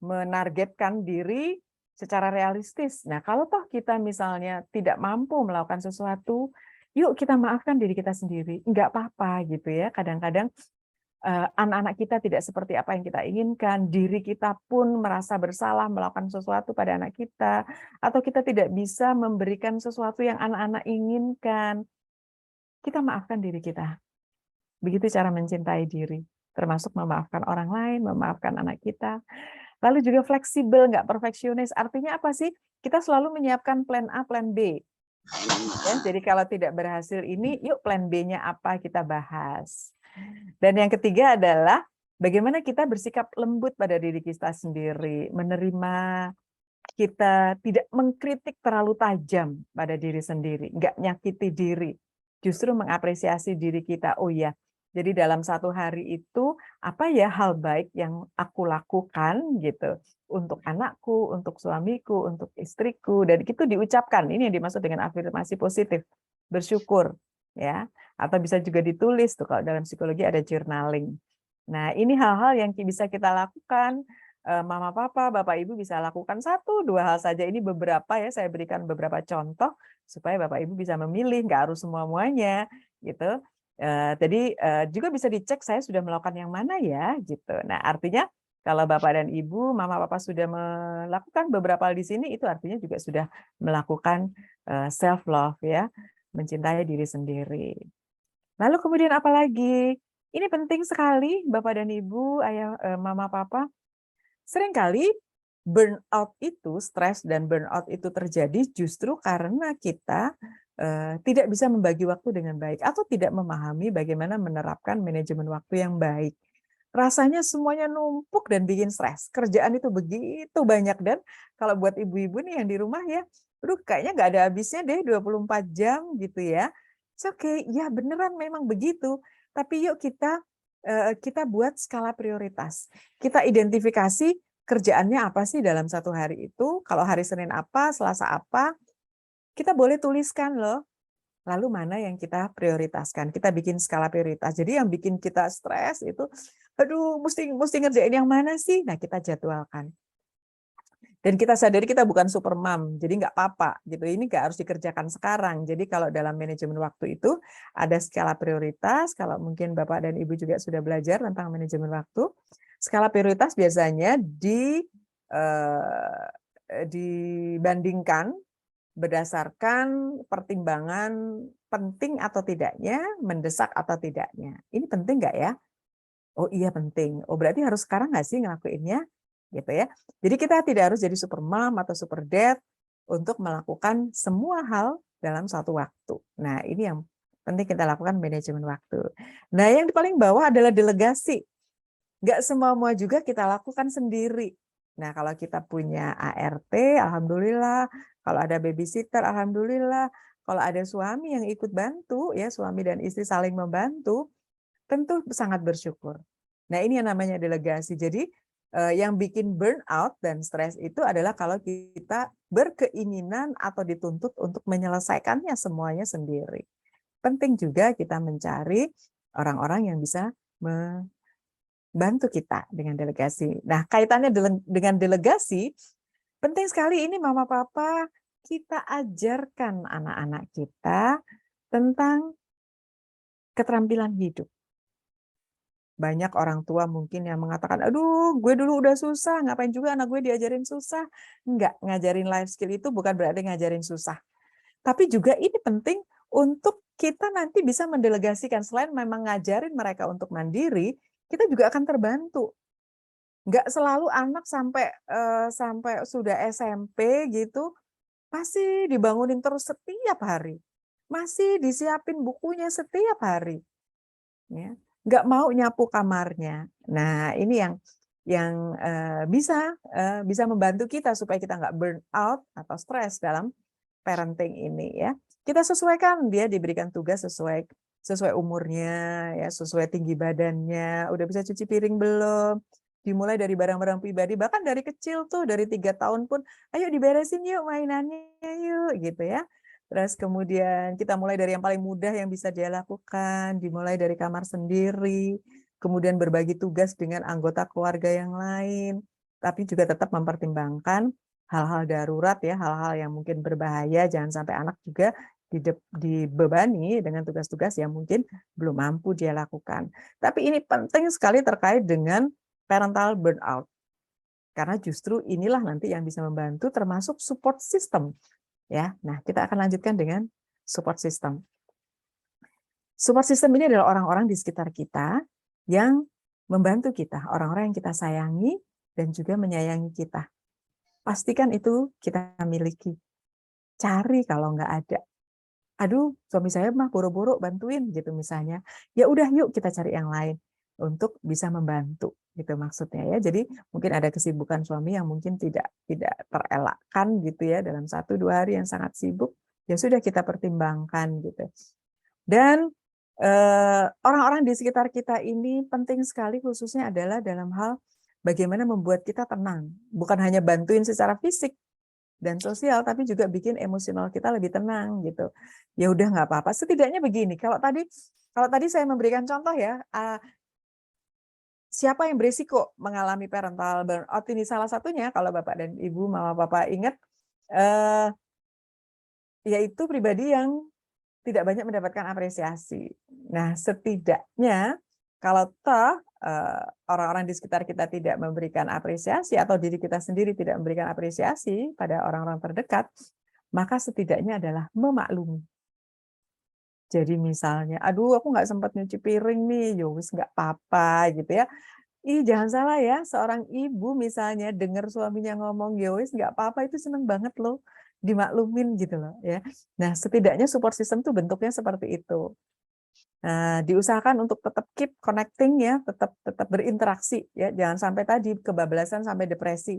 menargetkan diri secara realistis. Nah, kalau toh kita misalnya tidak mampu melakukan sesuatu, yuk kita maafkan diri kita sendiri. Enggak apa-apa gitu ya. Kadang-kadang anak-anak kita tidak seperti apa yang kita inginkan, diri kita pun merasa bersalah melakukan sesuatu pada anak kita, atau kita tidak bisa memberikan sesuatu yang anak-anak inginkan. Kita maafkan diri kita. Begitu cara mencintai diri, termasuk memaafkan orang lain, memaafkan anak kita. Lalu juga fleksibel, nggak perfeksionis. Artinya apa sih? Kita selalu menyiapkan plan A, plan B. Ya, jadi kalau tidak berhasil ini, yuk plan B-nya apa kita bahas. Dan yang ketiga adalah bagaimana kita bersikap lembut pada diri kita sendiri, menerima kita tidak mengkritik terlalu tajam pada diri sendiri, nggak nyakiti diri, justru mengapresiasi diri kita. Oh ya, jadi dalam satu hari itu apa ya hal baik yang aku lakukan gitu untuk anakku, untuk suamiku, untuk istriku, dan itu diucapkan. Ini yang dimaksud dengan afirmasi positif, bersyukur ya, atau bisa juga ditulis tuh kalau dalam psikologi ada journaling. Nah ini hal-hal yang bisa kita lakukan. Mama, papa, bapak, ibu bisa lakukan 1-2 hal saja. Ini beberapa ya, saya berikan beberapa contoh supaya bapak ibu bisa memilih, nggak harus semua-muanya gitu. Jadi juga bisa dicek saya sudah melakukan yang mana ya gitu. Nah artinya kalau bapak dan ibu, mama, papa sudah melakukan beberapa hal di sini, itu artinya juga sudah melakukan self love ya, mencintai diri sendiri. Lalu kemudian apa lagi? Ini penting sekali bapak dan ibu, ayah, mama, papa. Seringkali burnout itu, stres dan burnout itu terjadi justru karena kita tidak bisa membagi waktu dengan baik atau tidak memahami bagaimana menerapkan manajemen waktu yang baik. Rasanya semuanya numpuk dan bikin stres. Kerjaan itu begitu banyak dan kalau buat ibu-ibu nih yang di rumah ya, aduh kayaknya nggak ada habisnya deh 24 jam gitu ya. Oke, ya beneran memang begitu. Tapi yuk kita buat skala prioritas. Kita identifikasi kerjaannya apa sih dalam satu hari itu. Kalau hari Senin apa, Selasa apa, kita boleh tuliskan loh. Lalu mana yang kita prioritaskan. Kita bikin skala prioritas. Jadi yang bikin kita stres itu, aduh mesti ngerjain yang mana sih? Nah kita jadwalkan. Dan kita sadari kita bukan super mom, jadi nggak apa-apa gitu. Ini nggak harus dikerjakan sekarang. Jadi kalau dalam manajemen waktu itu ada skala prioritas. Kalau mungkin bapak dan ibu juga sudah belajar tentang manajemen waktu, skala prioritas biasanya dibandingkan berdasarkan pertimbangan penting atau tidaknya, mendesak atau tidaknya. Ini penting nggak ya? Oh iya penting. Oh berarti harus sekarang nggak sih ngelakuinnya? Gitu ya. Jadi kita tidak harus jadi super mom atau super dad untuk melakukan semua hal dalam satu waktu. Nah, ini yang penting kita lakukan manajemen waktu. Nah, yang di paling bawah adalah delegasi. Nggak semua juga kita lakukan sendiri. Nah, kalau kita punya ART, alhamdulillah. Kalau ada babysitter, alhamdulillah. Kalau ada suami yang ikut bantu, ya suami dan istri saling membantu, tentu sangat bersyukur. Nah, ini yang namanya delegasi. Jadi, yang bikin burnout dan stres itu adalah kalau kita berkeinginan atau dituntut untuk menyelesaikannya semuanya sendiri. Penting juga kita mencari orang-orang yang bisa membantu kita dengan delegasi. Nah, kaitannya dengan delegasi, penting sekali ini Mama Papa kita ajarkan anak-anak kita tentang keterampilan hidup. Banyak orang tua mungkin yang mengatakan, aduh gue dulu udah susah, ngapain juga anak gue diajarin susah. Enggak, ngajarin life skill itu bukan berarti ngajarin susah. Tapi juga ini penting untuk kita nanti bisa mendelegasikan. Selain memang ngajarin mereka untuk mandiri, kita juga akan terbantu. Enggak selalu anak sampai sudah SMP gitu, pasti dibangunin terus setiap hari. Masih disiapin bukunya setiap hari. Ya. Nggak mau nyapu kamarnya. Nah, ini yang bisa membantu kita supaya kita nggak burn out atau stres dalam parenting ini ya. Kita sesuaikan, dia diberikan tugas sesuai umurnya, ya sesuai tinggi badannya, udah bisa cuci piring belum? Dimulai dari barang-barang pribadi, bahkan dari kecil tuh, dari 3 tahun pun, ayo diberesin yuk mainannya yuk, gitu ya. Terus kemudian kita mulai dari yang paling mudah yang bisa dia lakukan, dimulai dari kamar sendiri, kemudian berbagi tugas dengan anggota keluarga yang lain, tapi juga tetap mempertimbangkan hal-hal darurat ya, hal-hal yang mungkin berbahaya, jangan sampai anak juga dibebani dengan tugas-tugas yang mungkin belum mampu dia lakukan. Tapi ini penting sekali terkait dengan parental burnout. Karena justru inilah nanti yang bisa membantu termasuk support system. Ya, nah kita akan lanjutkan dengan support system. Support system ini adalah orang-orang di sekitar kita yang membantu kita, orang-orang yang kita sayangi dan juga menyayangi kita. Pastikan itu kita miliki. Cari kalau nggak ada. Aduh, suami saya mah boro-boro bantuin gitu misalnya. Ya udah yuk kita cari yang lain untuk bisa membantu gitu maksudnya ya. Jadi mungkin ada kesibukan suami yang mungkin tidak terelakkan gitu ya dalam 1-2 hari yang sangat sibuk. Ya sudah kita pertimbangkan gitu. Dan orang-orang di sekitar kita ini penting sekali khususnya adalah dalam hal bagaimana membuat kita tenang. Bukan hanya bantuin secara fisik dan sosial, tapi juga bikin emosional kita lebih tenang gitu. Ya udah nggak apa-apa. Setidaknya begini. Kalau tadi saya memberikan contoh ya, siapa yang berisiko mengalami parental burnout ini salah satunya kalau Bapak dan Ibu, Mama Papa ingat, yaitu pribadi yang tidak banyak mendapatkan apresiasi. Nah, setidaknya kalau toh orang-orang di sekitar kita tidak memberikan apresiasi atau diri kita sendiri tidak memberikan apresiasi pada orang-orang terdekat, maka setidaknya adalah memaklumi. Jadi misalnya, aduh aku nggak sempat nyuci piring nih, yowis nggak apa-apa gitu ya. Jangan salah ya, seorang ibu misalnya dengar suaminya ngomong yowis nggak apa-apa itu seneng banget loh, dimaklumin gitu loh ya. Nah setidaknya support system tuh bentuknya seperti itu. Nah, diusahakan untuk tetap keep connecting ya, tetap berinteraksi ya, jangan sampai tadi kebablasan sampai depresi.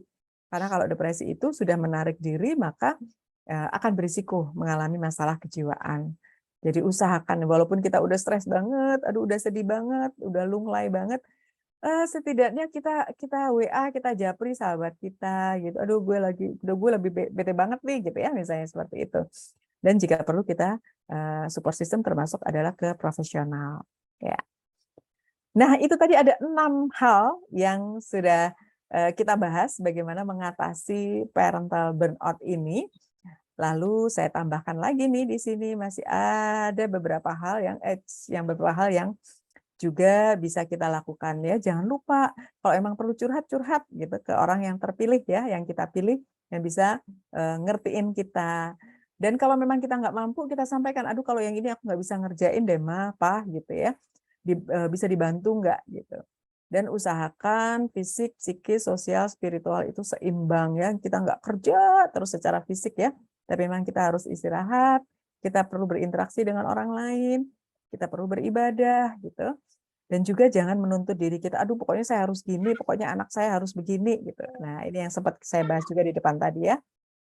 Karena kalau depresi itu sudah menarik diri maka akan berisiko mengalami masalah kejiwaan. Jadi usahakan walaupun kita udah stres banget, aduh udah sedih banget, udah lunglai banget, setidaknya kita WA, kita japri sahabat kita gitu. Aduh gue lebih bete banget nih gitu ya, misalnya seperti itu. Dan jika perlu kita support system termasuk adalah ke profesional ya. Nah, itu tadi ada 6 hal yang sudah kita bahas bagaimana mengatasi parental burnout ini. Lalu saya tambahkan lagi nih di sini masih ada beberapa hal yang juga bisa kita lakukan ya. Jangan lupa kalau emang perlu curhat gitu ke orang yang terpilih ya, yang kita pilih yang bisa ngertiin kita. Dan kalau memang kita nggak mampu, kita sampaikan, aduh kalau yang ini aku nggak bisa ngerjain deh Ma, Pa gitu ya. Bisa dibantu nggak gitu. Dan usahakan fisik, psikis, sosial, spiritual itu seimbang ya. Kita nggak kerja terus secara fisik ya. Tapi memang kita harus istirahat, kita perlu berinteraksi dengan orang lain, kita perlu beribadah gitu. Dan juga jangan menuntut diri kita, aduh pokoknya saya harus gini, pokoknya anak saya harus begini gitu. Nah, ini yang sempat saya bahas juga di depan tadi ya.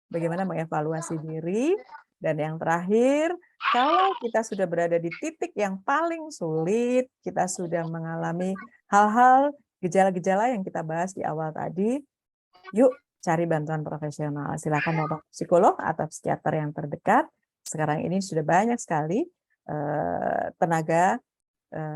Bagaimana mengevaluasi diri. Dan yang terakhir, kalau kita sudah berada di titik yang paling sulit, kita sudah mengalami hal-hal, gejala-gejala yang kita bahas di awal tadi, yuk cari bantuan profesional. Silakan datang psikolog atau psikiater yang terdekat. Sekarang ini sudah banyak sekali tenaga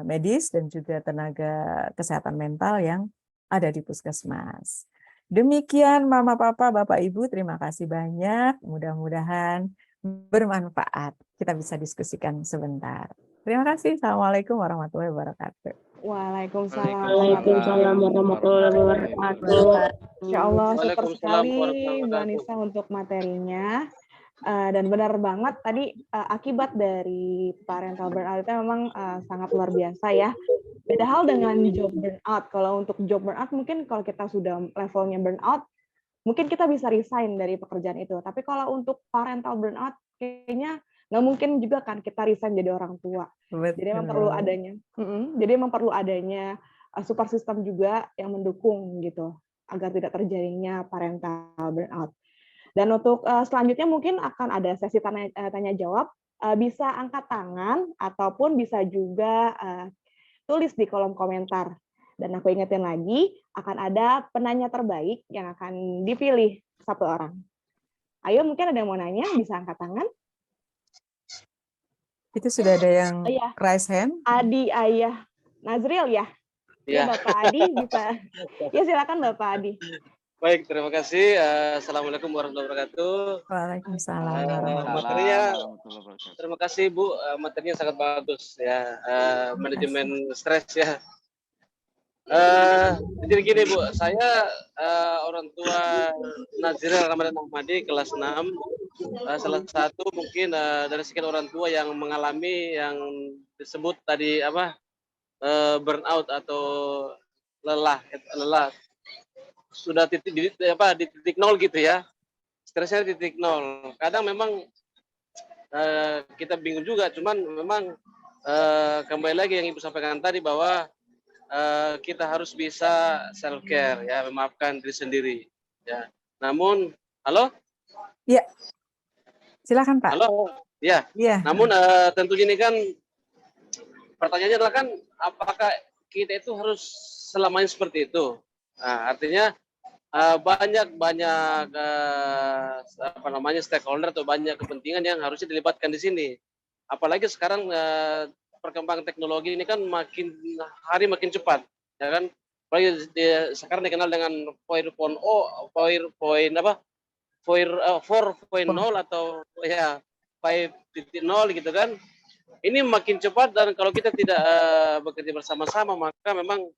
medis dan juga tenaga kesehatan mental yang ada di puskesmas. Demikian Mama Papa, Bapak Ibu, terima kasih banyak. Mudah-mudahan bermanfaat. Kita bisa diskusikan sebentar. Terima kasih. Assalamualaikum warahmatullahi wabarakatuh. Waalaikumsalam warahmatullahi wabarakatuh. Insya Allah super sekali Bu Anissa untuk materinya. Dan benar banget tadi akibat dari parental burnout itu memang sangat luar biasa ya. Beda hal dengan job burnout. Kalau untuk job burnout mungkin kalau kita sudah levelnya burnout, mungkin kita bisa resign dari pekerjaan itu. Tapi kalau untuk parental burnout kayaknya nggak mungkin juga kan kita resign jadi orang tua. Betul. Jadi memang perlu adanya. Jadi memang perlu adanya support system juga yang mendukung gitu agar tidak terjadinya parental burnout. Dan untuk selanjutnya mungkin akan ada sesi tanya jawab, bisa angkat tangan ataupun bisa juga tulis di kolom komentar. Dan aku ingetin lagi, akan ada penanya terbaik yang akan dipilih satu orang. Ayo mungkin ada yang mau nanya, bisa angkat tangan. Itu sudah ada yang raise hand. Adi Ayah Nazril ya? Ya Bapak Adi bisa. Ya silakan Bapak Adi. Baik, terima kasih. Assalamualaikum warahmatullahi wabarakatuh. Waalaikumsalam. Materinya, terima kasih Bu. Materinya sangat bagus ya. Manajemen stres ya. Jadi gini Bu, saya orang tua Nazril Ramadan Ahmadi kelas 6. Salah satu mungkin dari sekian orang tua yang mengalami yang disebut tadi apa burnout atau lelah. Sudah di titik nol gitu ya, stresnya di titik nol. Kadang memang kita bingung juga, cuman memang kembali lagi yang Ibu sampaikan tadi bahwa kita harus bisa self care ya, memaafkan diri sendiri ya. Namun, halo? Ya, silakan Pak. Halo, ya. Ya. Namun tentunya ini kan pertanyaannya adalah kan apakah kita itu harus selamanya seperti itu? Nah, artinya banyak apa namanya stakeholder atau banyak kepentingan yang harusnya dilibatkan di sini. Apalagi sekarang perkembangan teknologi ini kan makin hari makin cepat, ya kan? Apalagi sekarang dikenal dengan 4.0 atau ya 5.0 gitu kan. Ini makin cepat dan kalau kita tidak bekerja bersama-sama maka memang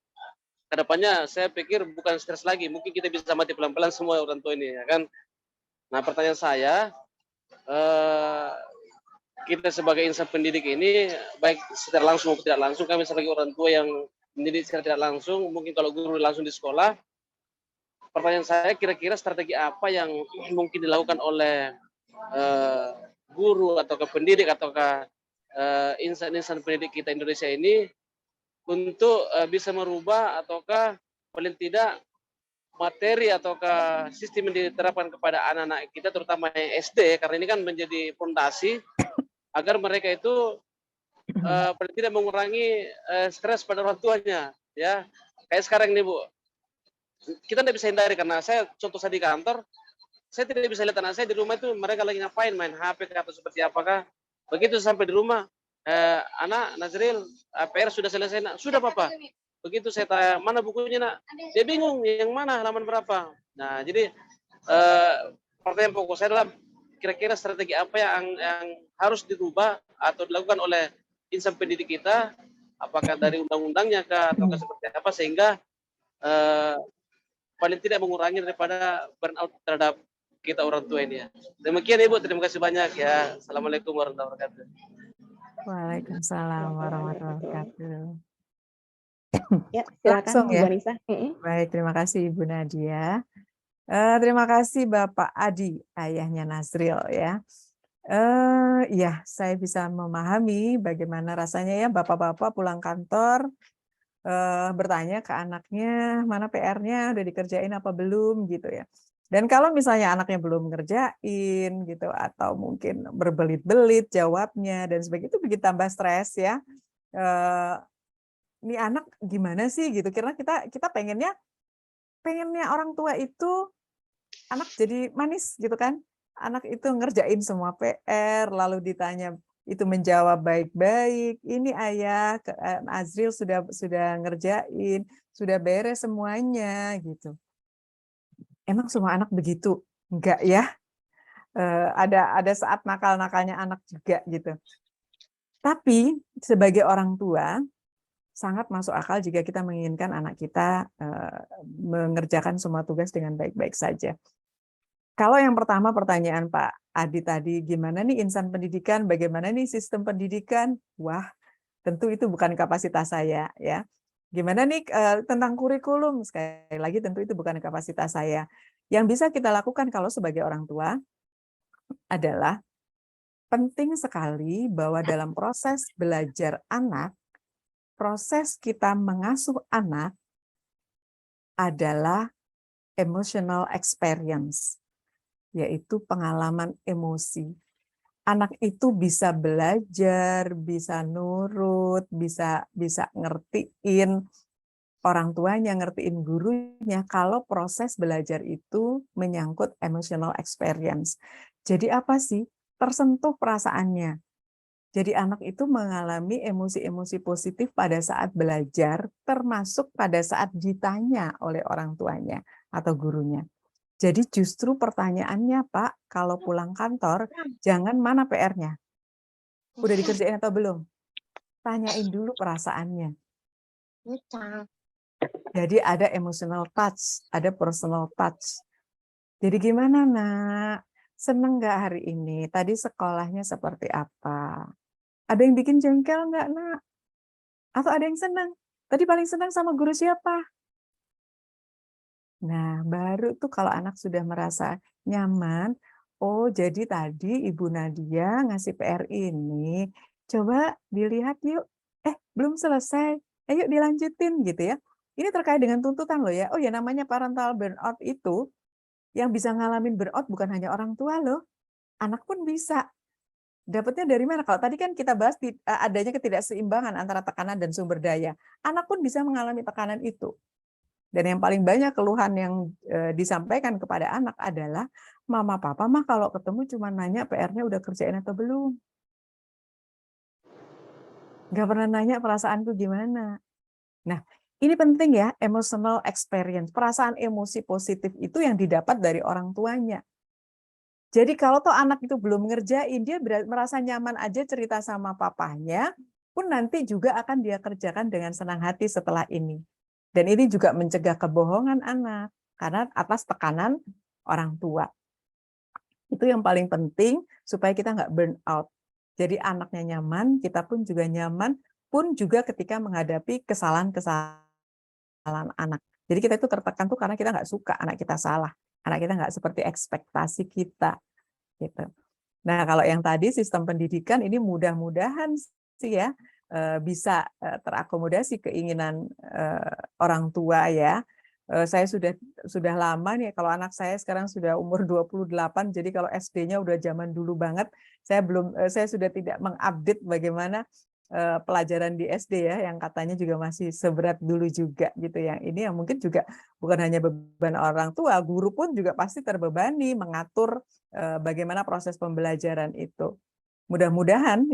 kedepannya saya pikir bukan stres lagi, mungkin kita bisa mati pelan-pelan semua orang tua ini, ya kan? Nah, pertanyaan saya, kita sebagai insan pendidik ini, baik secara langsung maupun tidak langsung, kami sebagai orang tua yang mendidik secara tidak langsung, mungkin kalau guru langsung di sekolah, pertanyaan saya kira-kira strategi apa yang mungkin dilakukan oleh guru atau pendidik ataukah insan-insan pendidik kita Indonesia ini untuk bisa merubah ataukah paling tidak materi ataukah sistem yang diterapkan kepada anak-anak kita terutama yang SD, karena ini kan menjadi fondasi agar mereka itu paling tidak mengurangi stres pada orang tuanya ya. Kayak sekarang nih Bu, kita tidak bisa hindari karena saya contoh saya di kantor, saya tidak bisa lihat anak saya di rumah itu mereka lagi ngapain, main HP atau seperti apakah. Begitu sampai di rumah, anak Nazril PR sudah selesai nak? Sudah Papa. Begitu saya tanya mana bukunya nak, dia bingung yang mana halaman berapa. Nah jadi pertanyaan pokok saya adalah kira-kira strategi apa yang harus dirubah atau dilakukan oleh insan pendidik kita, apakah dari undang-undangnya kah atau seperti apa sehingga paling tidak mengurangi daripada burnout terhadap kita orang tua ini ya. Demikian Ibu, terima kasih banyak ya. Assalamualaikum warahmatullahi wabarakatuh. Waalaikumsalam warahmatullahi wabarakatuh. Ya, silakan ya. Bu Anissa. Baik, terima kasih Ibu Nadia. Terima kasih Bapak Adi, ayahnya Nazril ya. Ya, saya bisa memahami bagaimana rasanya ya bapak-bapak pulang kantor bertanya ke anaknya, mana PR-nya, udah dikerjain apa belum gitu ya. Dan kalau misalnya anaknya belum ngerjain gitu, atau mungkin berbelit-belit jawabnya dan sebagainya, itu bikin tambah stres ya. Ini anak gimana sih gitu, karena kita pengennya orang tua itu anak jadi manis gitu kan, anak itu ngerjain semua PR, lalu ditanya itu menjawab baik-baik, ini ayah Azril sudah ngerjain, sudah beres semuanya gitu. Emang semua anak begitu? Enggak ya. Ada saat nakal-nakalnya anak juga gitu. Tapi sebagai orang tua sangat masuk akal jika kita menginginkan anak kita mengerjakan semua tugas dengan baik-baik saja. Kalau yang pertama pertanyaan Pak Adi tadi, gimana nih insan pendidikan, bagaimana nih sistem pendidikan? Wah, tentu itu bukan kapasitas saya ya. Gimana nih tentang kurikulum? Sekali lagi tentu itu bukan kapasitas saya. Yang bisa kita lakukan kalau sebagai orang tua adalah penting sekali bahwa dalam proses belajar anak, proses kita mengasuh anak adalah emotional experience, yaitu pengalaman emosi. Anak itu bisa belajar, bisa nurut, bisa ngertiin orang tuanya, ngertiin gurunya kalau proses belajar itu menyangkut emotional experience. Jadi apa sih? Tersentuh perasaannya. Jadi anak itu mengalami emosi-emosi positif pada saat belajar, termasuk pada saat ditanya oleh orang tuanya atau gurunya. Jadi justru pertanyaannya, Pak, kalau pulang kantor, jangan mana PR-nya. Udah dikerjain atau belum? Tanyain dulu perasaannya. Jadi ada emotional touch, ada personal touch. Jadi gimana, Nak? Seneng nggak hari ini? Tadi sekolahnya seperti apa? Ada yang bikin jengkel nggak, Nak? Atau ada yang senang? Tadi paling senang sama guru siapa? Nah, baru tuh kalau anak sudah merasa nyaman, oh jadi tadi Ibu Nadia ngasih PR ini, coba dilihat yuk. Belum selesai, ayo dilanjutin gitu ya. Ini terkait dengan tuntutan loh ya. Oh ya, namanya parental burnout itu, yang bisa ngalamin burnout bukan hanya orang tua loh, anak pun bisa. Dapatnya dari mana? Kalau tadi kan kita bahas adanya ketidakseimbangan antara tekanan dan sumber daya. Anak pun bisa mengalami tekanan itu. Dan yang paling banyak keluhan yang disampaikan kepada anak adalah, Mama Papa mah kalau ketemu cuma nanya PR-nya udah kerjain atau belum. Nggak pernah nanya perasaanku gimana. Nah, ini penting ya, emotional experience. Perasaan emosi positif itu yang didapat dari orang tuanya. Jadi kalau toh anak itu belum ngerjain, dia merasa nyaman aja cerita sama papanya, pun nanti juga akan dia kerjakan dengan senang hati setelah ini. Dan ini juga mencegah kebohongan anak, karena atas tekanan orang tua. Itu yang paling penting supaya kita nggak burn out. Jadi anaknya nyaman, kita pun juga nyaman, pun juga ketika menghadapi kesalahan anak. Jadi kita itu tertekan tuh karena kita nggak suka anak kita salah. Anak kita nggak seperti ekspektasi kita. Gitu. Nah, kalau yang tadi sistem pendidikan ini mudah-mudahan sih ya bisa terakomodasi keinginan orang tua ya. Saya sudah lama nih, kalau anak saya sekarang sudah umur 28, jadi kalau SD-nya udah zaman dulu banget, saya sudah tidak mengupdate bagaimana pelajaran di SD ya, yang katanya juga masih seberat dulu juga gitu. Yang ini yang mungkin juga bukan hanya beban orang tua, guru pun juga pasti terbebani mengatur bagaimana proses pembelajaran itu. Mudah-mudahan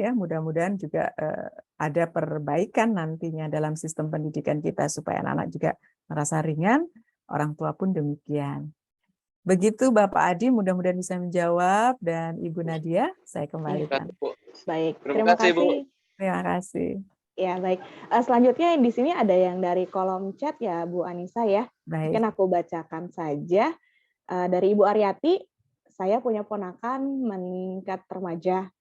juga ada perbaikan nantinya dalam sistem pendidikan kita supaya anak-anak juga merasa ringan, orang tua pun demikian. Begitu Bapak Adi, mudah-mudahan bisa menjawab, dan Ibu Nadia saya kembalikan. Baik, terima kasih Bu. Terima kasih. Ya, baik. Selanjutnya di sini ada yang dari kolom chat ya, Bu Anissa ya. Baik. Mungkin aku bacakan saja. Dari Ibu Aryati, saya punya ponakan meningkat remaja.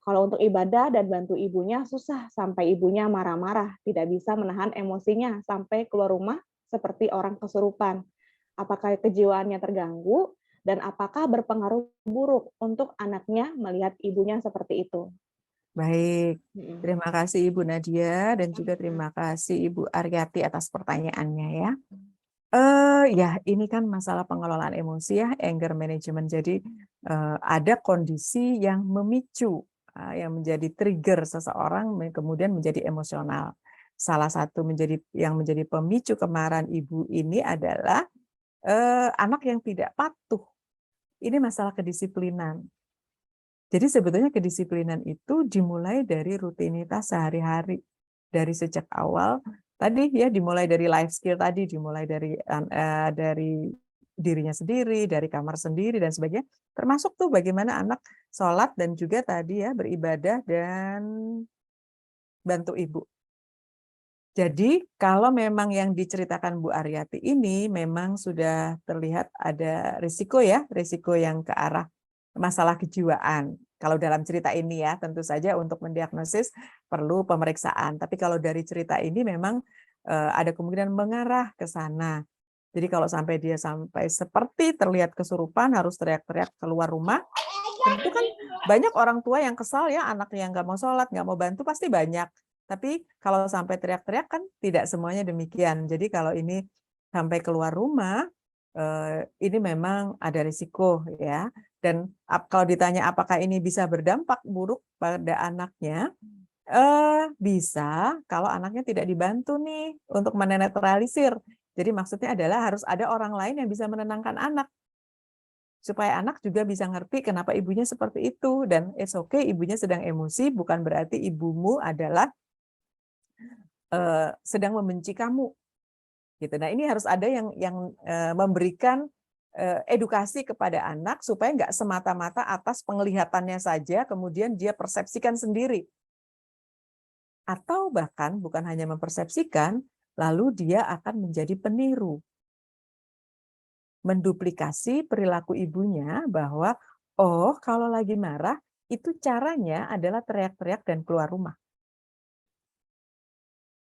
Kalau untuk ibadah dan bantu ibunya susah, sampai ibunya marah-marah, tidak bisa menahan emosinya sampai keluar rumah seperti orang kesurupan. Apakah kejiwaannya terganggu dan apakah berpengaruh buruk untuk anaknya melihat ibunya seperti itu? Baik, terima kasih Ibu Nadia dan juga terima kasih Ibu Aryati atas pertanyaannya ya. Ya, ini kan masalah pengelolaan emosi ya, anger management. Jadi ada kondisi yang memicu, yang menjadi trigger seseorang kemudian menjadi emosional. Salah satu yang menjadi pemicu kemarahan ibu ini adalah anak yang tidak patuh. Ini masalah kedisiplinan. Jadi sebetulnya kedisiplinan itu dimulai dari rutinitas sehari-hari, dari sejak awal. Tadi ya dimulai dari life skill tadi, dimulai dari dirinya sendiri, dari kamar sendiri dan sebagainya. Termasuk tuh bagaimana anak sholat dan juga tadi ya beribadah dan bantu ibu. Jadi kalau memang yang diceritakan Bu Aryati ini memang sudah terlihat ada risiko ya, risiko yang ke arah masalah kejiwaan. Kalau dalam cerita ini ya, tentu saja untuk mendiagnosis perlu pemeriksaan. Tapi kalau dari cerita ini memang ada kemungkinan mengarah ke sana. Jadi kalau sampai dia sampai seperti terlihat kesurupan, harus teriak-teriak keluar rumah, tentu kan banyak orang tua yang kesal ya, anaknya yang nggak mau sholat, nggak mau bantu, pasti banyak. Tapi kalau sampai teriak-teriak kan tidak semuanya demikian. Jadi kalau ini sampai keluar rumah, ini memang ada risiko ya. Dan kalau ditanya apakah ini bisa berdampak buruk pada anaknya, bisa kalau anaknya tidak dibantu nih untuk menetralisir. Jadi maksudnya adalah harus ada orang lain yang bisa menenangkan anak. Supaya anak juga bisa ngerti kenapa ibunya seperti itu. Dan it's okay, ibunya sedang emosi, bukan berarti ibumu adalah sedang membenci kamu. Gitu. Nah ini harus ada yang memberikan edukasi kepada anak supaya nggak semata-mata atas penglihatannya saja kemudian dia persepsikan sendiri. Atau bahkan bukan hanya mempersepsikan, lalu dia akan menjadi peniru. Menduplikasi perilaku ibunya bahwa, oh kalau lagi marah, itu caranya adalah teriak-teriak dan keluar rumah.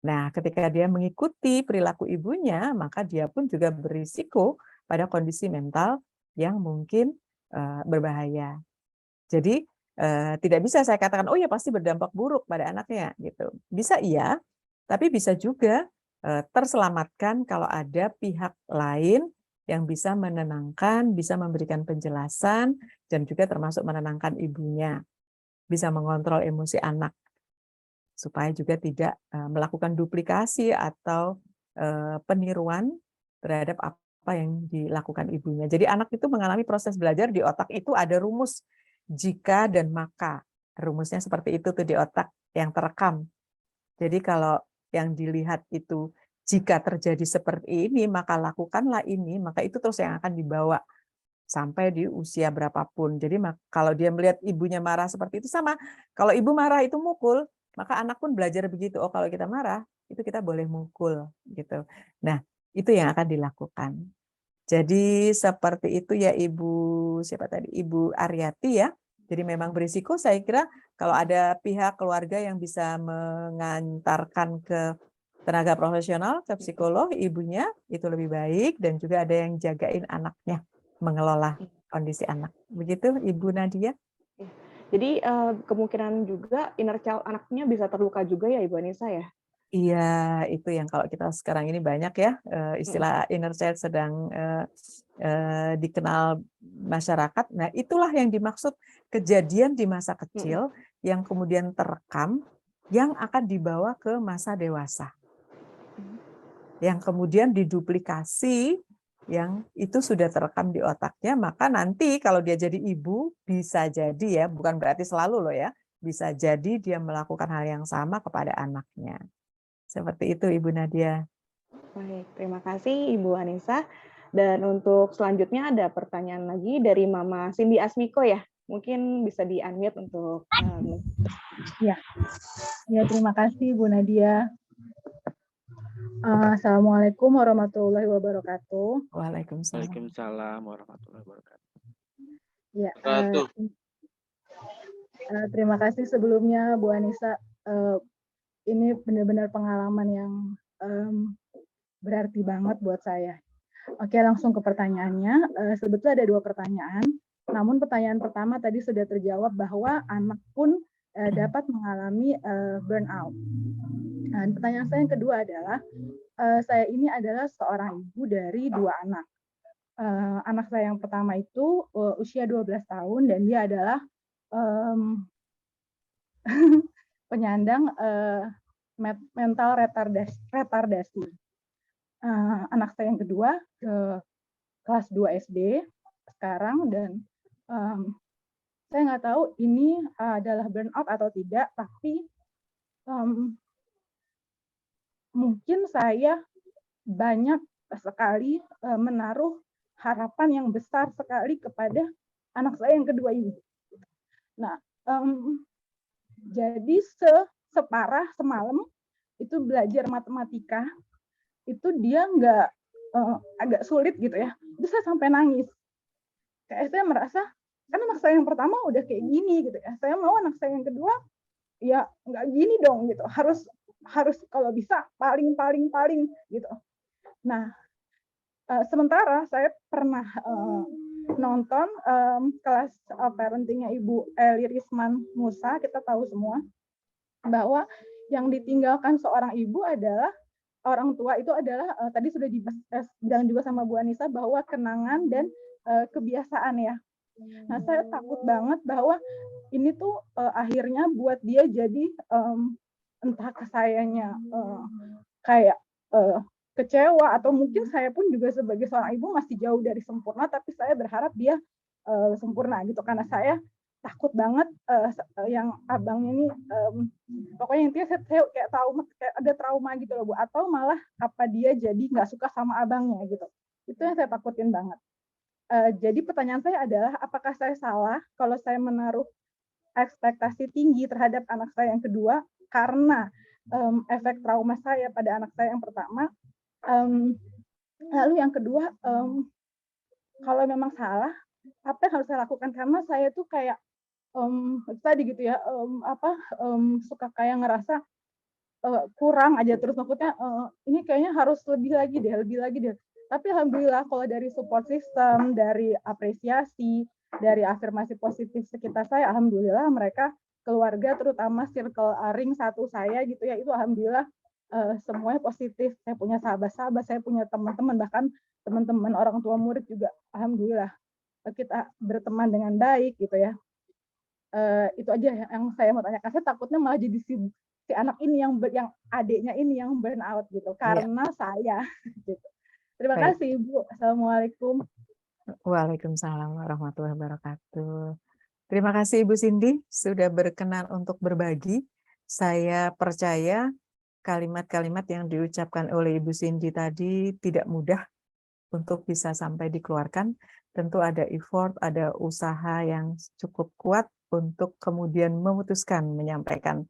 Nah, ketika dia mengikuti perilaku ibunya, maka dia pun juga berisiko pada kondisi mental yang mungkin berbahaya. Jadi tidak bisa saya katakan, oh ya pasti berdampak buruk pada anaknya, gitu. Bisa iya, tapi bisa juga terselamatkan kalau ada pihak lain yang bisa menenangkan, bisa memberikan penjelasan, dan juga termasuk menenangkan ibunya, bisa mengontrol emosi anak supaya juga tidak melakukan duplikasi atau peniruan terhadap apa yang dilakukan ibunya. Jadi anak itu mengalami proses belajar di otak itu ada rumus jika dan maka. Rumusnya seperti itu tuh di otak yang terekam. Jadi kalau yang dilihat itu jika terjadi seperti ini, maka lakukanlah ini, maka itu terus yang akan dibawa sampai di usia berapapun. Jadi kalau dia melihat ibunya marah seperti itu sama, kalau ibu marah itu mukul, maka anak pun belajar begitu. Oh, kalau kita marah, itu kita boleh mukul gitu. Nah, itu yang akan dilakukan. Jadi seperti itu ya Ibu siapa tadi? Ibu Aryati ya. Jadi memang berisiko saya kira kalau ada pihak keluarga yang bisa mengantarkan ke tenaga profesional, ke psikolog, ibunya itu lebih baik dan juga ada yang jagain anaknya, mengelola kondisi anak. Begitu Ibu Nadia? Jadi kemungkinan juga inner child anaknya bisa terluka juga ya Ibu Anissa ya? Iya, itu yang kalau kita sekarang ini banyak ya istilah inner child sedang dikenal masyarakat. Nah, itulah yang dimaksud kejadian di masa kecil yang kemudian terekam yang akan dibawa ke masa dewasa. Yang kemudian diduplikasi yang itu sudah terekam di otaknya, maka nanti kalau dia jadi ibu bisa jadi ya, bukan berarti selalu loh ya, bisa jadi dia melakukan hal yang sama kepada anaknya. Seperti itu Ibu Nadia. Baik, terima kasih Ibu Anissa. Dan untuk selanjutnya ada pertanyaan lagi dari Mama Cindy Asmiko ya. Mungkin bisa di-unmute untuk ya, terima kasih Bu Nadia. Assalamualaikum warahmatullahi wabarakatuh. Waalaikumsalam. Waalaikumsalam warahmatullahi wabarakatuh. Ya, terima kasih sebelumnya Bu Anissa. Ini benar-benar pengalaman yang berarti banget buat saya. Oke, langsung ke pertanyaannya. Sebetulnya ada 2 pertanyaan. Namun pertanyaan pertama tadi sudah terjawab bahwa anak pun dapat mengalami burnout. Nah, pertanyaan saya yang kedua adalah, saya ini adalah seorang ibu dari 2 anak. Anak saya yang pertama itu usia 12 tahun dan dia adalah penyandang mental retardasi. Anak saya yang kedua kelas 2 SD sekarang, dan saya nggak tahu ini adalah burnout atau tidak, tapi mungkin saya banyak sekali menaruh harapan yang besar sekali kepada anak saya yang kedua ini. Nah, jadi separah semalam itu belajar matematika, itu dia nggak agak sulit gitu ya, itu saya sampai nangis. Kayak saya merasa, kan anak saya yang pertama udah kayak gini gitu ya, saya mau anak saya yang kedua ya nggak gini dong gitu, harus kalau bisa paling gitu. Nah, sementara saya pernah nonton kelas parentingnya Ibu Eli Risman Musa, kita tahu semua bahwa yang ditinggalkan seorang ibu adalah orang tua itu adalah tadi sudah dibilang juga sama Bu Anissa bahwa kenangan dan kebiasaan ya. Nah, saya takut banget bahwa ini tuh akhirnya buat dia jadi entah kesayangnya kayak kecewa, atau mungkin saya pun juga sebagai seorang ibu masih jauh dari sempurna, tapi saya berharap dia sempurna gitu, karena saya takut banget yang abangnya ini pokoknya intinya saya kayak ada trauma gitu loh Bu, atau malah apa dia jadi nggak suka sama abangnya gitu. Itu yang saya takutin banget. Jadi pertanyaan saya adalah, apakah saya salah kalau saya menaruh ekspektasi tinggi terhadap anak saya yang kedua karena efek trauma saya pada anak saya yang pertama? Lalu yang kedua, kalau memang salah, apa yang harus saya lakukan? Karena saya tuh kayak tadi gitu ya, suka kayak ngerasa kurang aja terus, maksudnya ini kayaknya harus lebih lagi deh. Tapi alhamdulillah kalau dari support system, dari apresiasi, dari afirmasi positif sekitar saya, alhamdulillah mereka keluarga, terutama circle ring satu saya gitu ya, itu alhamdulillah semuanya positif. Saya punya sahabat-sahabat, saya punya teman-teman, bahkan teman-teman orang tua murid juga alhamdulillah kita berteman dengan baik gitu ya. Itu aja yang saya mau tanyakan. Saya takutnya malah jadi si anak ini yang adiknya ini yang burn out gitu karena saya gitu. Terima kasih Ibu. Assalamualaikum. Waalaikumsalam warahmatullahi wabarakatuh. Terima kasih Ibu Cindy sudah berkenan untuk berbagi. Saya percaya kalimat-kalimat yang diucapkan oleh Ibu Cindy tadi tidak mudah untuk bisa sampai dikeluarkan. Tentu ada effort, ada usaha yang cukup kuat untuk kemudian memutuskan menyampaikan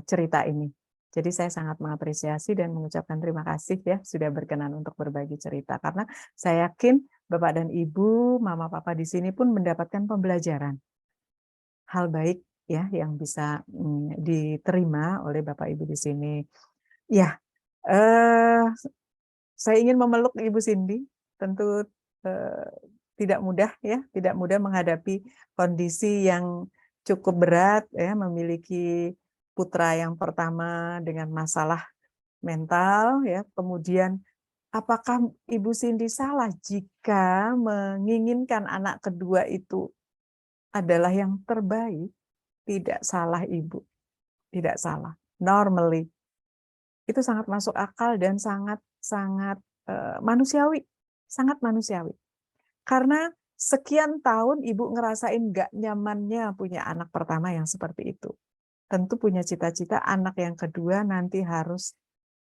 cerita ini. Jadi saya sangat mengapresiasi dan mengucapkan terima kasih ya sudah berkenan untuk berbagi cerita, karena saya yakin Bapak dan Ibu, Mama Papa di sini pun mendapatkan pembelajaran. Hal baik ya yang bisa diterima oleh Bapak Ibu di sini. Ya, saya ingin memeluk Ibu Cindy. Tentu tidak mudah ya, tidak mudah menghadapi kondisi yang cukup berat ya, memiliki putra yang pertama dengan masalah mental ya. Kemudian apakah Ibu Cindy salah jika menginginkan anak kedua itu adalah yang terbaik? Tidak salah Ibu, tidak salah. Normally itu sangat masuk akal dan sangat manusiawi, sangat manusiawi. Karena sekian tahun Ibu ngerasain nggak nyamannya punya anak pertama yang seperti itu. Tentu punya cita-cita anak yang kedua nanti harus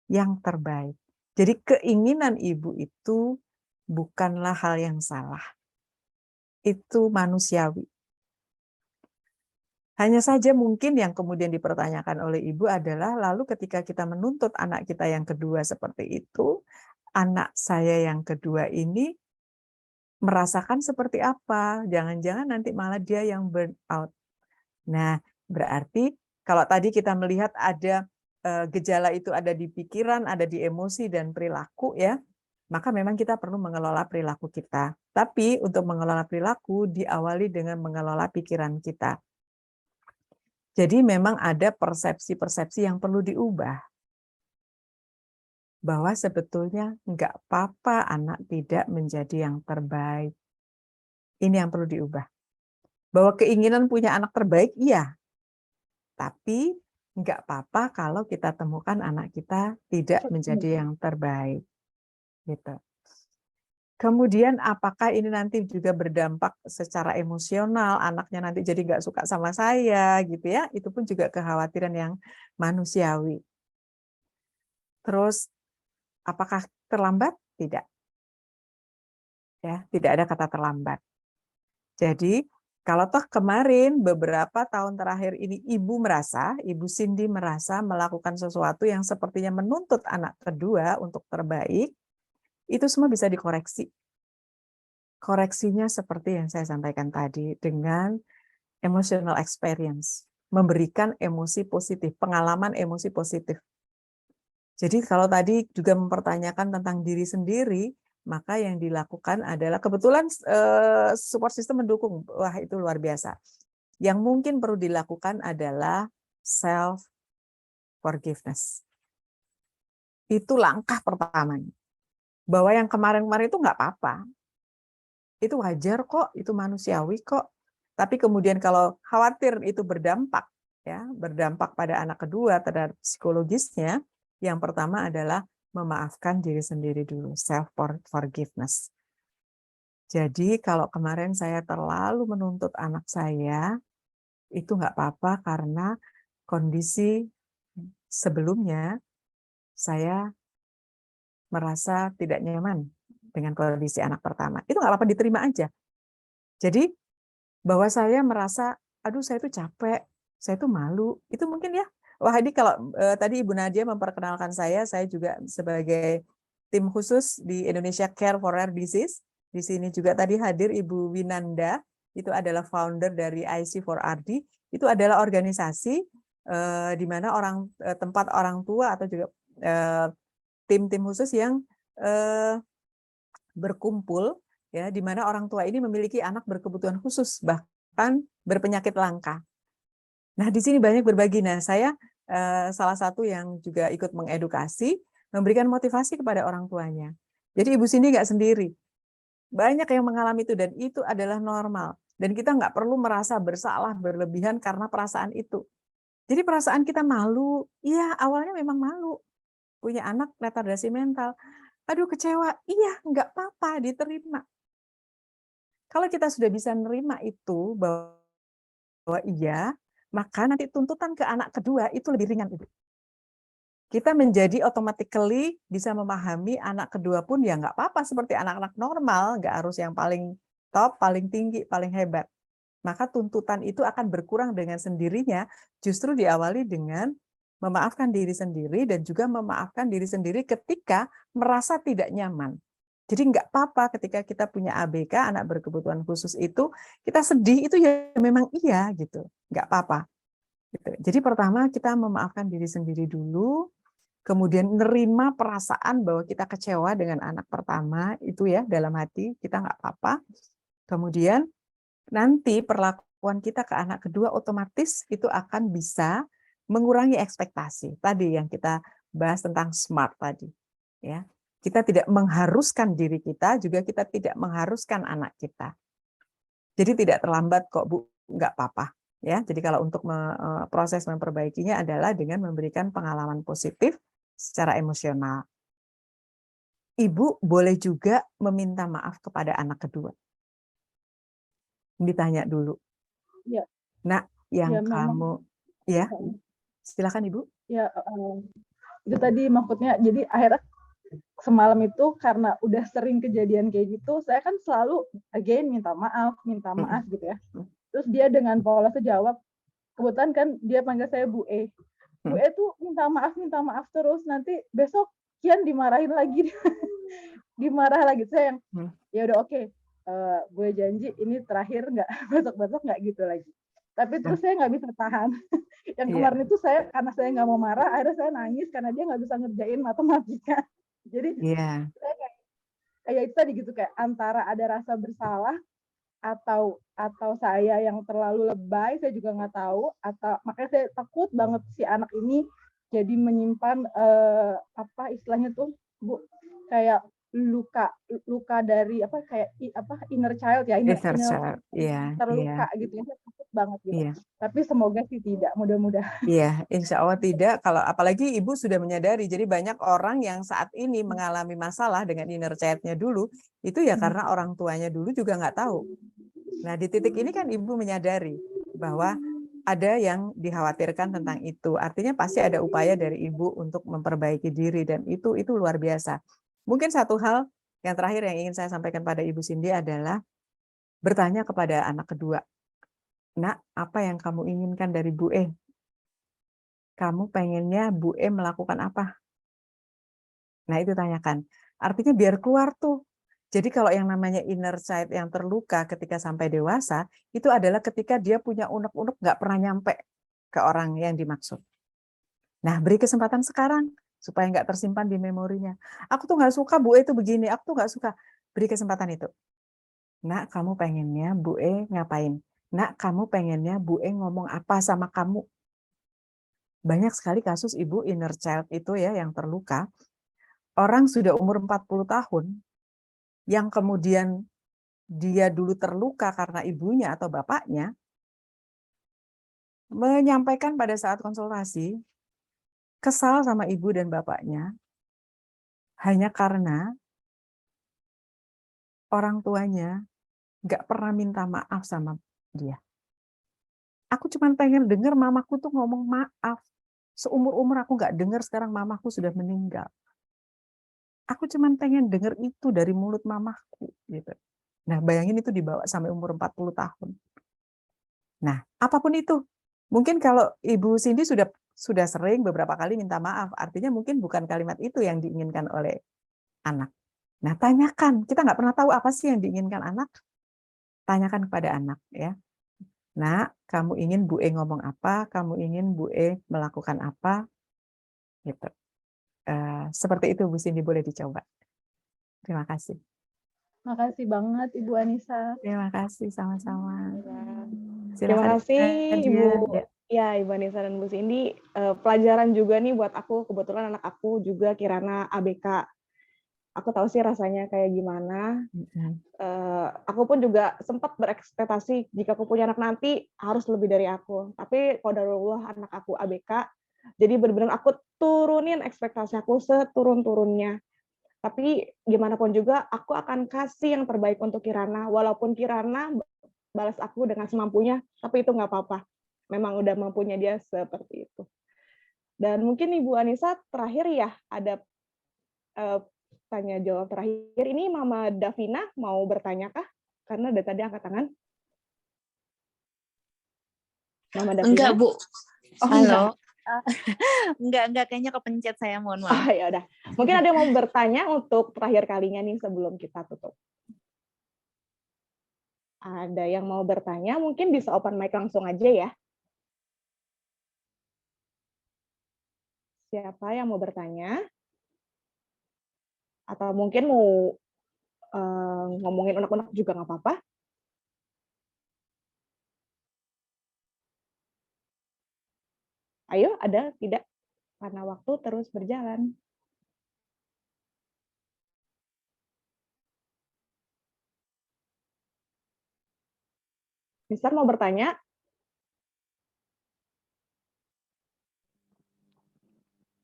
yang terbaik. Jadi keinginan Ibu itu bukanlah hal yang salah. Itu manusiawi. Hanya saja mungkin yang kemudian dipertanyakan oleh Ibu adalah, lalu ketika kita menuntut anak kita yang kedua seperti itu, anak saya yang kedua ini merasakan seperti apa? Jangan-jangan nanti malah dia yang burn out. Nah, berarti kalau tadi kita melihat ada gejala itu ada di pikiran, ada di emosi dan perilaku ya, maka memang kita perlu mengelola perilaku kita. Tapi untuk mengelola perilaku diawali dengan mengelola pikiran kita. Jadi memang ada persepsi-persepsi yang perlu diubah. Bahwa sebetulnya nggak apa-apa anak tidak menjadi yang terbaik. Ini yang perlu diubah. Bahwa keinginan punya anak terbaik, iya. Tapi nggak apa-apa kalau kita temukan anak kita tidak menjadi yang terbaik. Gitu. Kemudian apakah ini nanti juga berdampak secara emosional, anaknya nanti jadi nggak suka sama saya, gitu ya? Itu pun juga kekhawatiran yang manusiawi. Terus, apakah terlambat? Tidak. Ya, tidak ada kata terlambat. Jadi, kalau toh kemarin beberapa tahun terakhir ini Ibu Cindy merasa melakukan sesuatu yang sepertinya menuntut anak kedua untuk terbaik, itu semua bisa dikoreksi. Koreksinya seperti yang saya sampaikan tadi, dengan emotional experience, memberikan emosi positif, pengalaman emosi positif. Jadi kalau tadi juga mempertanyakan tentang diri sendiri, maka yang dilakukan adalah kebetulan support system mendukung, wah itu luar biasa. Yang mungkin perlu dilakukan adalah self forgiveness. Itu langkah pertamanya. Bahwa yang kemarin-kemarin itu nggak apa-apa. Itu wajar kok, itu manusiawi kok. Tapi kemudian kalau khawatir itu berdampak, ya, berdampak pada anak kedua terhadap psikologisnya, yang pertama adalah memaafkan diri sendiri dulu, self forgiveness. Jadi kalau kemarin saya terlalu menuntut anak saya, itu nggak apa-apa karena kondisi sebelumnya saya merasa tidak nyaman dengan kondisi anak pertama. Itu nggak apa-apa, diterima aja. Jadi bahwa saya merasa, aduh saya itu capek, saya itu malu, itu mungkin ya. Wah ini kalau tadi Ibu Nadia memperkenalkan saya juga sebagai tim khusus di Indonesia Care for Rare Disease. Di sini juga tadi hadir Ibu Winanda, itu adalah founder dari IC4RD. Itu adalah organisasi di mana tempat orang tua atau juga tim-tim khusus yang berkumpul, ya, di mana orang tua ini memiliki anak berkebutuhan khusus, bahkan berpenyakit langka. Nah, di sini banyak berbagi. Nah, saya salah satu yang juga ikut mengedukasi, memberikan motivasi kepada orang tuanya. Jadi Ibu Cindy nggak sendiri. Banyak yang mengalami itu, dan itu adalah normal. Dan kita nggak perlu merasa bersalah berlebihan karena perasaan itu. Jadi perasaan kita malu, iya awalnya memang malu. Punya anak retardasi mental. Aduh kecewa, iya nggak apa-apa, diterima. Kalau kita sudah bisa menerima itu, bahwa iya, maka nanti tuntutan ke anak kedua itu lebih ringan, Ibu. Kita menjadi automatically bisa memahami anak kedua pun ya nggak apa-apa, seperti anak-anak normal, nggak harus yang paling top, paling tinggi, paling hebat. Maka tuntutan itu akan berkurang dengan sendirinya, justru diawali dengan memaafkan diri sendiri dan juga memaafkan diri sendiri ketika merasa tidak nyaman. Jadi nggak apa-apa ketika kita punya ABK, anak berkebutuhan khusus itu, kita sedih itu ya memang iya gitu, nggak apa-apa. Gitu. Jadi pertama kita memaafkan diri sendiri dulu, kemudian menerima perasaan bahwa kita kecewa dengan anak pertama itu ya dalam hati, kita nggak apa-apa. Kemudian nanti perlakuan kita ke anak kedua otomatis itu akan bisa mengurangi ekspektasi. Tadi yang kita bahas tentang SMART tadi. Ya. Kita tidak mengharuskan diri kita, juga kita tidak mengharuskan anak kita. Jadi tidak terlambat kok Bu, nggak apa-apa. Ya, jadi kalau untuk proses memperbaikinya adalah dengan memberikan pengalaman positif secara emosional. Ibu boleh juga meminta maaf kepada anak kedua. Ditanya dulu. Ya. Nah, yang Ya, kamu, ya, silakan Ibu. Ya, itu tadi maksudnya, jadi akhirnya semalam itu karena udah sering kejadian kayak gitu, saya kan selalu again minta maaf gitu ya. Terus dia dengan polosnya jawab, kebetulan kan dia panggil saya Bu E. Bu E tuh minta maaf terus, nanti besok Kian dimarahin lagi. Dimarah lagi. Saya yang, ya udah oke. Gue janji ini terakhir, nggak besok-besok nggak gitu lagi. Tapi terus saya nggak bisa tahan. Yang kemarin itu saya, karena saya nggak mau marah, akhirnya saya nangis karena dia nggak bisa ngerjain matematika. Jadi saya kayak itu tadi gitu, kayak antara ada rasa bersalah, atau saya yang terlalu lebay, saya juga nggak tahu, atau makanya saya takut banget si anak ini jadi menyimpan apa istilahnya tuh Bu, kayak luka dari apa kayak inner child ya, Inner child, iya, terluka gitu ya, saya takut banget gitu. iya. Tapi semoga sih tidak, mudah-mudahan. Iya, insya Allah tidak. Kalau apalagi ibu sudah menyadari, jadi banyak orang yang saat ini mengalami masalah dengan inner child-nya dulu, itu ya karena orang tuanya dulu juga nggak tahu. Nah, di titik ini kan ibu menyadari bahwa ada yang dikhawatirkan tentang itu. Artinya pasti ada upaya dari ibu untuk memperbaiki diri, dan itu luar biasa. Mungkin satu hal yang terakhir yang ingin saya sampaikan pada Ibu Cindy adalah bertanya kepada anak kedua, "Nak, apa yang kamu inginkan dari Bu E? Kamu pengennya Bu E melakukan apa?" Nah, itu tanyakan. Artinya biar keluar tuh. Jadi kalau yang namanya inner child yang terluka ketika sampai dewasa, itu adalah ketika dia punya unek-unek nggak pernah nyampe ke orang yang dimaksud. Nah, beri kesempatan sekarang supaya nggak tersimpan di memorinya. Aku tuh nggak suka Bu E itu begini, aku tuh nggak suka. Beri kesempatan itu. Nak, kamu pengennya Bu E ngapain? Nak, kamu pengennya Bu E ngomong apa sama kamu? Banyak sekali kasus ibu inner child itu ya yang terluka. Orang sudah umur 40 tahun, yang kemudian dia dulu terluka karena ibunya atau bapaknya, menyampaikan pada saat konsultasi, kesal sama ibu dan bapaknya, hanya karena orang tuanya nggak pernah minta maaf sama dia. Aku cuma pengen dengar mamaku tuh ngomong maaf. Seumur-umur aku nggak dengar, sekarang mamaku sudah meninggal. Aku cuma pengen dengar itu dari mulut mamaku. Gitu. Nah, bayangin itu dibawa sampai umur 40 tahun. Nah, apapun itu. Mungkin kalau Ibu Cindy sudah sering beberapa kali minta maaf, artinya mungkin bukan kalimat itu yang diinginkan oleh anak. Nah, tanyakan. Kita nggak pernah tahu apa sih yang diinginkan anak. Tanyakan kepada anak, ya. Nah, kamu ingin Bu E ngomong apa? Kamu ingin Bu E melakukan apa? Gitu. Seperti itu Bu Cindy, boleh dicoba. Terima kasih. Makasih banget Ibu Anissa. Terima kasih, sama-sama. Terima kasih Ibu. Ya, Ibu Anissa dan Bu Cindy. Pelajaran juga nih buat aku. Kebetulan anak aku juga Kirana ABK. Aku tahu sih rasanya kayak gimana. Aku pun juga sempat berekspektasi jika aku punya anak nanti harus lebih dari aku. Tapi qadarullah anak aku ABK, jadi benar-benar aku turunin ekspektasi aku seturun-turunnya. Tapi gimana pun juga aku akan kasih yang terbaik untuk Kirana, walaupun Kirana balas aku dengan semampunya, tapi itu nggak apa-apa. Memang udah mampunya dia seperti itu. Dan mungkin Ibu Anissa terakhir ya ada tanya jawab terakhir. Ini Mama Davina mau bertanya kah? Karena dari tadi angkat tangan. Mama Davina? Enggak, Bu. Oh, halo. Enggak, kayaknya kepencet saya, mohon maaf. Oh, ya udah. Mungkin ada yang mau bertanya untuk terakhir kalinya nih sebelum kita tutup. Ada yang mau bertanya, mungkin bisa open mic langsung aja ya. Siapa yang mau bertanya? Atau mungkin mau ngomongin unek-unek juga nggak apa-apa. Ayo, ada tidak? Karena waktu terus berjalan. Mister mau bertanya?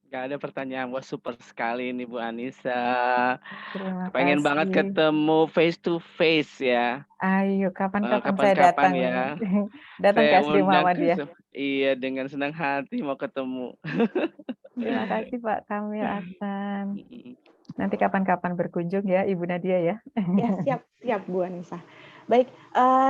Nggak ada pertanyaan. Wah, super sekali ini Bu Anissa. Terima Pengen kasih. banget ketemu face to face ya. Ayo, kapan-kapan saya datang ya. Datang ke SD undang Muhammadiyah. Iya, dengan senang hati mau ketemu. Terima kasih Pak Kamil Aksan. Nanti kapan-kapan berkunjung ya Ibu Nadia ya. Ya, siap Bu Anissa. Baik,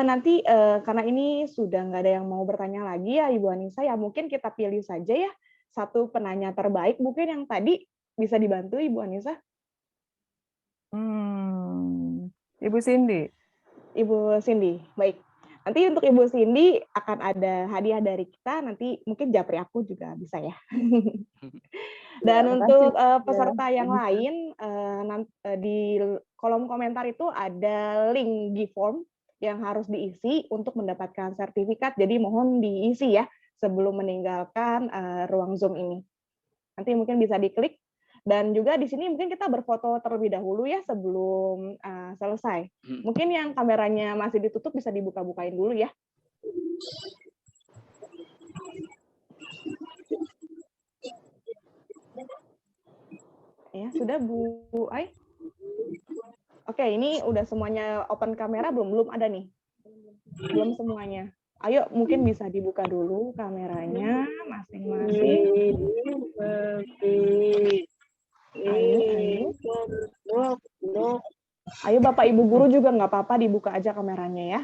nanti karena ini sudah nggak ada yang mau bertanya lagi ya Ibu Anissa, ya mungkin kita pilih saja ya satu penanya terbaik mungkin yang tadi bisa dibantu Ibu Anissa. Ibu Cindy. Ibu Cindy, baik. Nanti untuk Ibu Cindy akan ada hadiah dari kita, nanti mungkin japri aku juga bisa ya. Dan untuk peserta yang lain, di kolom komentar itu ada link Giveform. yang harus diisi untuk mendapatkan sertifikat. Jadi mohon diisi ya sebelum meninggalkan ruang Zoom ini. Nanti mungkin bisa diklik. Dan juga di sini mungkin kita berfoto terlebih dahulu ya sebelum selesai. Mungkin yang kameranya masih ditutup bisa dibuka-bukain dulu ya. Ya, sudah Bu Ai? Oke, ini udah semuanya open kamera belum? Belum ada nih. Belum semuanya. Ayo, mungkin bisa dibuka dulu kameranya masing-masing. Ayo. Ayo Bapak Ibu guru juga nggak apa-apa dibuka aja kameranya ya.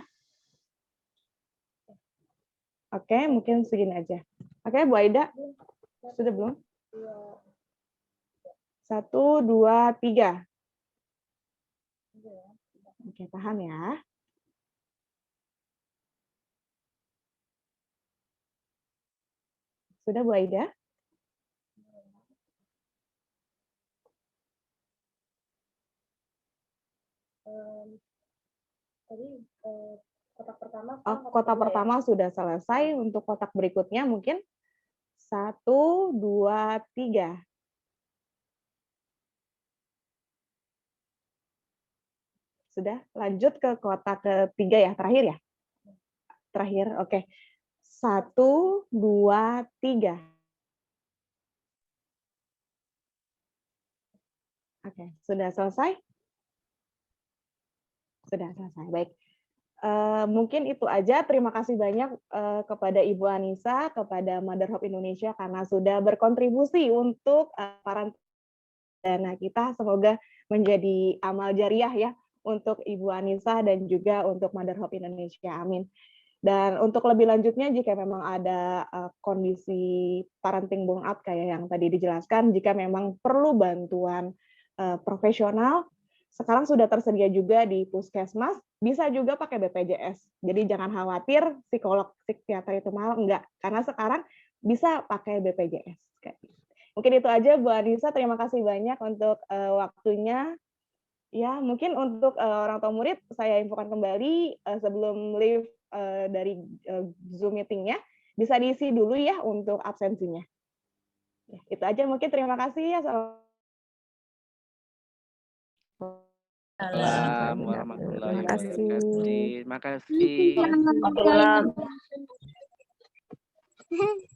Oke, mungkin segini aja. Oke, Bu Aida. Sudah belum? 1, 2, 3. Oke, tahan ya. Sudah Bu Aida? Kotak pertama sudah selesai. Untuk kotak berikutnya mungkin 1, 2, 3. Sudah, lanjut ke kotak ketiga ya, terakhir ya? Terakhir, oke. 1, 2, 3. Oke, sudah selesai? Sudah selesai, baik. Mungkin itu aja. Terima kasih banyak kepada Ibu Anissa, kepada Mother Hope Indonesia karena sudah berkontribusi untuk dana kita. Semoga menjadi amal jariah ya untuk Ibu Anissa dan juga untuk Mother Hope Indonesia. Amin. Dan untuk lebih lanjutnya, jika memang ada kondisi parenting burnout kayak yang tadi dijelaskan, jika memang perlu bantuan profesional, sekarang sudah tersedia juga di Puskesmas, bisa juga pakai BPJS. Jadi jangan khawatir psikolog, psikiater itu mahal, enggak. Karena sekarang bisa pakai BPJS. Mungkin itu aja Bu Anissa, terima kasih banyak untuk waktunya. Ya, mungkin untuk orang tua murid, saya infokan kembali sebelum leave dari Zoom meeting-nya, bisa diisi dulu ya untuk absensinya. Ya, itu aja mungkin, terima kasih ya. Assalamualaikum warahmatullahi wabarakatuh. Terima kasih. Terima kasih.